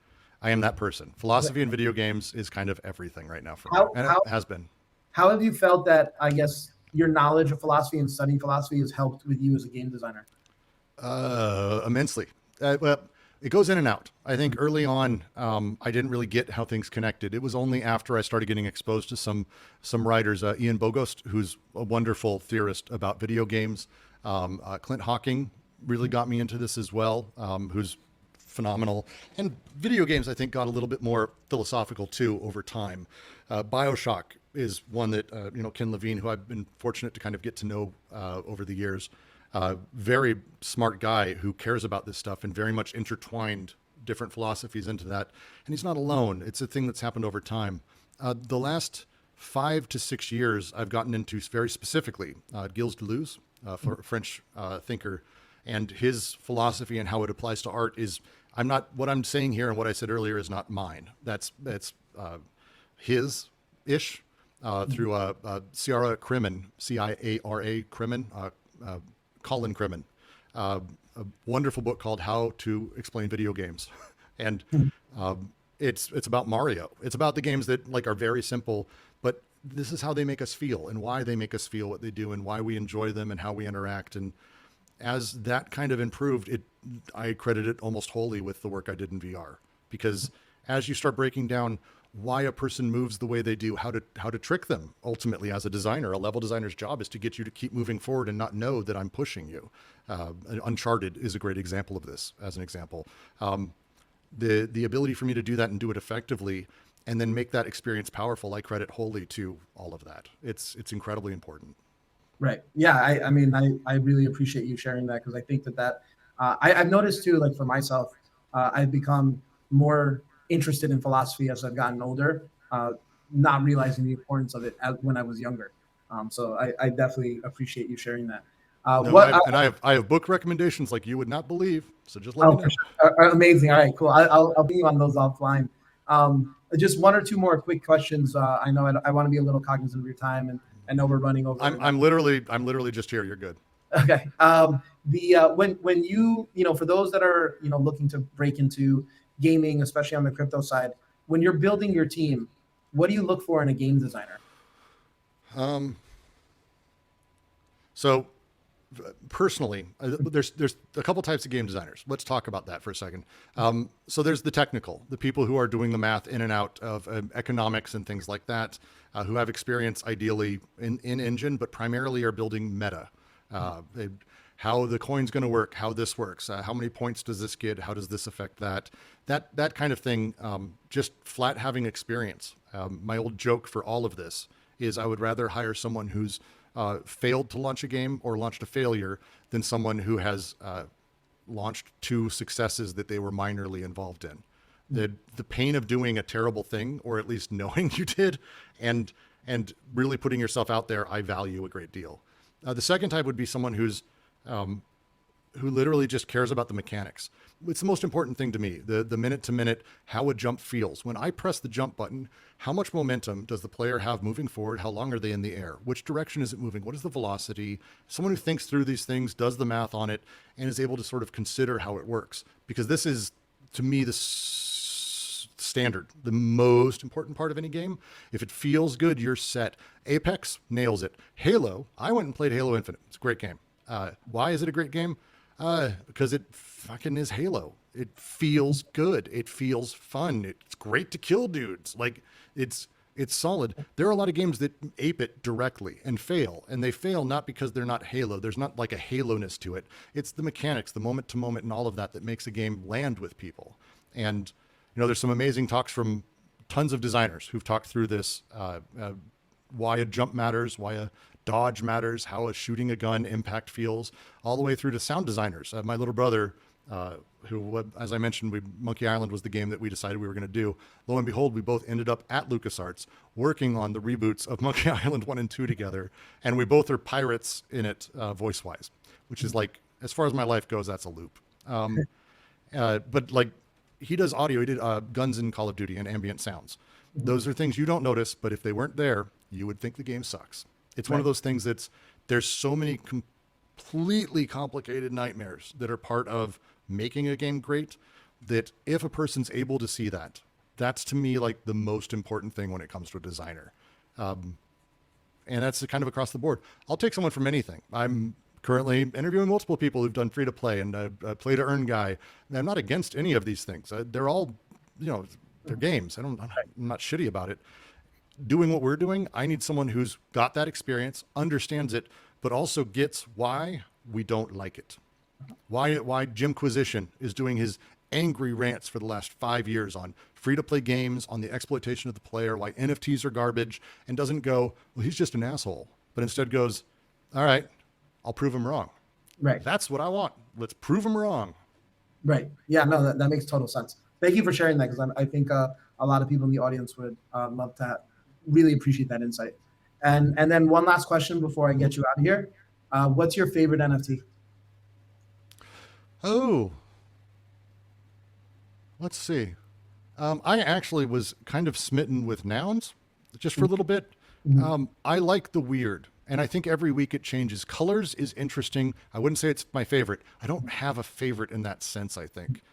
that person. Philosophy in video games is kind of everything right now for me, and it has been. How have you felt that, I guess, your knowledge of philosophy and studying philosophy has helped with you as a game designer? Immensely. Well, it goes in and out. I think early on, I didn't really get how things connected. It was only after I started getting exposed to some writers, Ian Bogost, who's a wonderful theorist about video games. Clint Hawking really got me into this as well, who's phenomenal. And video games, I think, got a little bit more philosophical too over time. BioShock is one that, Ken Levine, who I've been fortunate to kind of get to know over the years, very smart guy who cares about this stuff and very much intertwined different philosophies into that. And he's not alone. It's a thing that's happened over time. The last 5 to 6 years, I've gotten into very specifically Gilles Deleuze, a French thinker, and his philosophy and how it applies to art is, what I'm saying here and what I said earlier is not mine. That's his-ish through Ciara Crimin, C-I-A-R-A Crimin, Colin Crimin, a wonderful book called How to Explain Video Games. And it's about Mario. It's about the games that like are very simple, but this is how they make us feel and why they make us feel what they do and why we enjoy them and how we interact. And as that kind of improved, I credit it almost wholly with the work I did in VR, because as you start breaking down why a person moves the way they do, how to trick them. Ultimately, as a designer, a level designer's job is to get you to keep moving forward and not know that I'm pushing you. Uncharted is a great example of this, as an example. The ability for me to do that and do it effectively and then make that experience powerful, I credit wholly to all of that. It's incredibly important. Right. Yeah. I mean, I really appreciate you sharing that, because I think that I've noticed too, like for myself, I've become more interested in philosophy as I've gotten older, not realizing the importance of it when I was younger. So I definitely appreciate you sharing that. I have book recommendations like you would not believe. So just let me know. Sure. Amazing. All right, cool. I'll be on those offline. Just one or two more quick questions. I know I want to be a little cognizant of your time, and I know we're running over. I'm literally just here. You're good. Okay. When you for those that are looking to break into gaming, especially on the crypto side, when you're building your team, what do you look for in a game designer? So personally, there's a couple types of game designers. Let's talk about that for a second. So there's the technical, the people who are doing the math in and out of economics and things like that, who have experience ideally in engine, but primarily are building meta. How the coin's going to work, how this works, how many points does this get, how does this affect that, that kind of thing. Just flat having experience. My old joke for all of this is I would rather hire someone who's failed to launch a game or launched a failure than someone who has launched two successes that they were minorly involved in. The pain of doing a terrible thing, or at least knowing you did, and really putting yourself out there, I value a great deal. The second type would be someone who literally just cares about the mechanics. It's the most important thing to me, the minute to minute, how a jump feels. When I press the jump button, how much momentum does the player have moving forward? How long are they in the air? Which direction is it moving? What is the velocity? Someone who thinks through these things, does the math on it, and is able to sort of consider how it works. Because this is, to me, the standard, the most important part of any game. If it feels good, you're set. Apex nails it. Halo, I went and played Halo Infinite. It's a great game. Why is it a great game? Because it fucking is Halo. It feels good. It feels fun. It's great to kill dudes. Like it's solid. There are a lot of games that ape it directly and fail, and they fail not because they're not Halo. There's not like a Halo-ness to it. It's the mechanics, the moment to moment, and all of that makes a game land with people. And there's some amazing talks from tons of designers who've talked through this. Why a jump matters, why a dodge matters, how a shooting a gun impact feels, all the way through to sound designers. My little brother, who, as I mentioned, Monkey Island was the game that we decided we were going to do. Lo and behold, we both ended up at LucasArts working on the reboots of Monkey Island 1 and 2 together. And we both are pirates in it, voice-wise, which is like, as far as my life goes, that's a loop. But like, he does audio. He did guns in Call of Duty and ambient sounds. Those are things you don't notice, but if they weren't there, you would think the game sucks. It's one of those things there's so many completely complicated nightmares that are part of making a game great, that if a person's able to see that, that's to me like the most important thing when it comes to a designer. And that's kind of across the board. I'll take someone from anything. I'm currently interviewing multiple people who've done free to play and play to earn guy. And I'm not against any of these things. They're all, they're games. I'm not shitty about it. Doing what we're doing, I need someone who's got that experience, understands it, but also gets why we don't like it. Why Jimquisition is doing his angry rants for the last 5 years on free-to-play games, on the exploitation of the player, why NFTs are garbage, and doesn't go, well, he's just an asshole, but instead goes, all right, I'll prove him wrong. Right. That's what I want. Let's prove him wrong. Right. Yeah, no, that makes total sense. Thank you for sharing that, because I think a lot of people in the audience would love to really appreciate that insight. And then one last question before I get you out of here. What's your favorite NFT? Oh, let's see. I actually was kind of smitten with nouns just for a little bit. I like the weird, and I think every week it changes. Colors is interesting. I wouldn't say it's my favorite. I don't have a favorite in that sense, I think.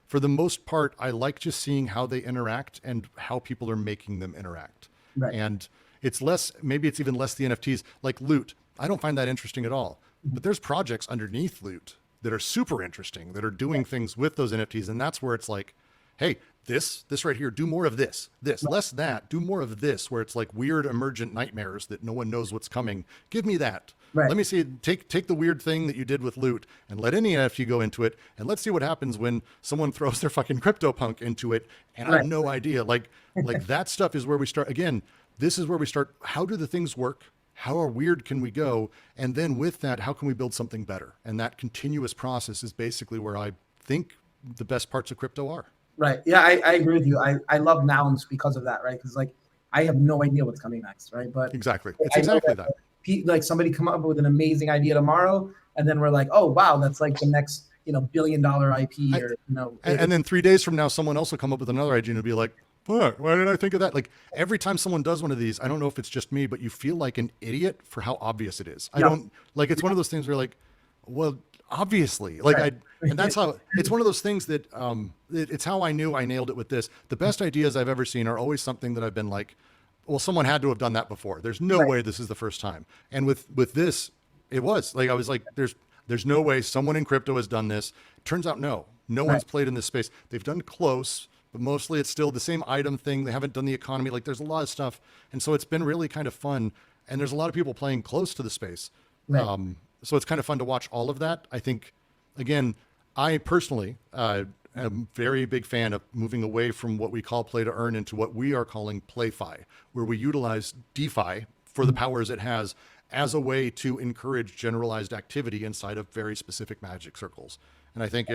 For the most part, I like just seeing how they interact and how people are making them interact. Right. And it's less, maybe it's even less the NFTs, like Loot. I don't find that interesting at all. But there's projects underneath Loot that are super interesting, that are doing things with those NFTs. And that's where it's like, hey, this right here, do more of this, less that, do more of this, where it's like weird emergent nightmares that no one knows what's coming. Give me that. Right. Let me see, take the weird thing that you did with Loot and let any NFT go into it. And let's see what happens when someone throws their fucking CryptoPunk into it. And I have no idea. Like that stuff is where we start. Again, this is where we start. How do the things work? How weird can we go? And then with that, how can we build something better? And that continuous process is basically where I think the best parts of crypto are. Right. Yeah, I agree with you. I love nouns because of that, right? Because like I have no idea what's coming next, right? But exactly, it's exactly that. Like somebody come up with an amazing idea tomorrow, and then we're like, oh wow, that's like the next $1 billion IP, or and then 3 days from now, someone else will come up with another idea and be like, what? Why did I think of that? Like every time someone does one of these, I don't know if it's just me, but you feel like an idiot for how obvious it is. I don't like. It's one of those things where you're like, well, obviously, like and that's how it's one of those things that it's how I knew I nailed it with this. The best ideas I've ever seen are always something that I've been like, well, someone had to have done that before. There's no way this is the first time. And with this, It was like, I was like, there's no way someone in crypto has done this. Turns out, no Right. one's played in this space. They've done close, but mostly it's still the same item thing. They haven't done the economy. Like there's a lot of stuff. And so it's been really kind of fun. And there's a lot of people playing close to the space. Right. So it's kind of fun to watch all of that. I think, again, I personally am a very big fan of moving away from what we call play to earn into what we are calling play-fi, where we utilize DeFi for the powers it has as a way to encourage generalized activity inside of very specific magic circles. And I think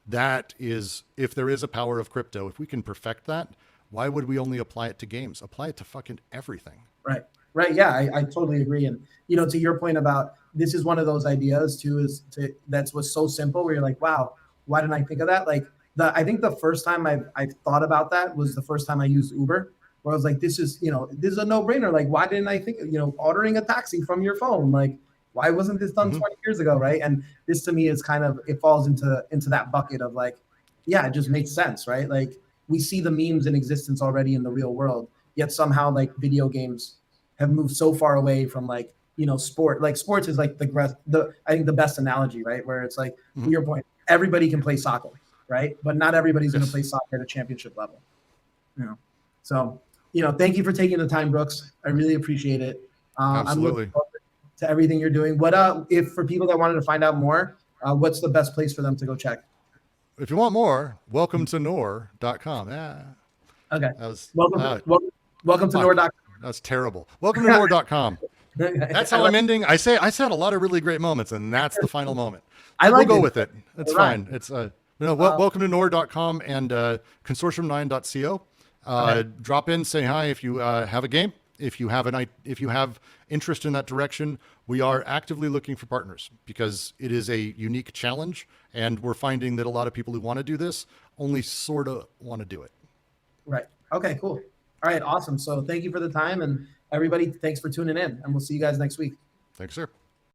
that is, if there is a power of crypto, if we can perfect that, why would we only apply it to games? Apply it to fucking everything. Right. Right. Yeah, I totally agree. And to your point about this is one of those ideas too, that's was so simple where you're like, wow, why didn't I think of that? Like I think the first time I thought about that was the first time I used Uber, where I was like, this is a no brainer. Like, why didn't I think, ordering a taxi from your phone? Like, why wasn't this done 20 years ago? Right. And this to me is kind of, it falls into that bucket of like, yeah, it just makes sense. Right. Like we see the memes in existence already in the real world, yet somehow like video games have moved so far away from like sport. Like sports is like I think the best analogy, right? Where it's like to your point, everybody can play soccer, right? But not everybody's going to play soccer at a championship level. So thank you for taking the time, Brooks. I really appreciate it. I'm looking Absolutely. forward to everything you're doing. What if for people that wanted to find out more, what's the best place for them to go check? If you want more, welcome to Nor.com. Yeah. Okay. That was, Welcome to Nor.com. That's terrible. Welcome to Nor.com. That's how I'm ending. I said a lot of really great moments, and that's the final moment. We'll go with it. It's fine. It's welcome to Nor.com and consortium9.co. Drop in, say hi if you have a game. If you have interest in that direction, we are actively looking for partners because it is a unique challenge, and we're finding that a lot of people who want to do this only sort of want to do it. Right. Okay, cool. All right, awesome. So thank you for the time, and everybody, thanks for tuning in, and we'll see you guys next week. Thanks, sir.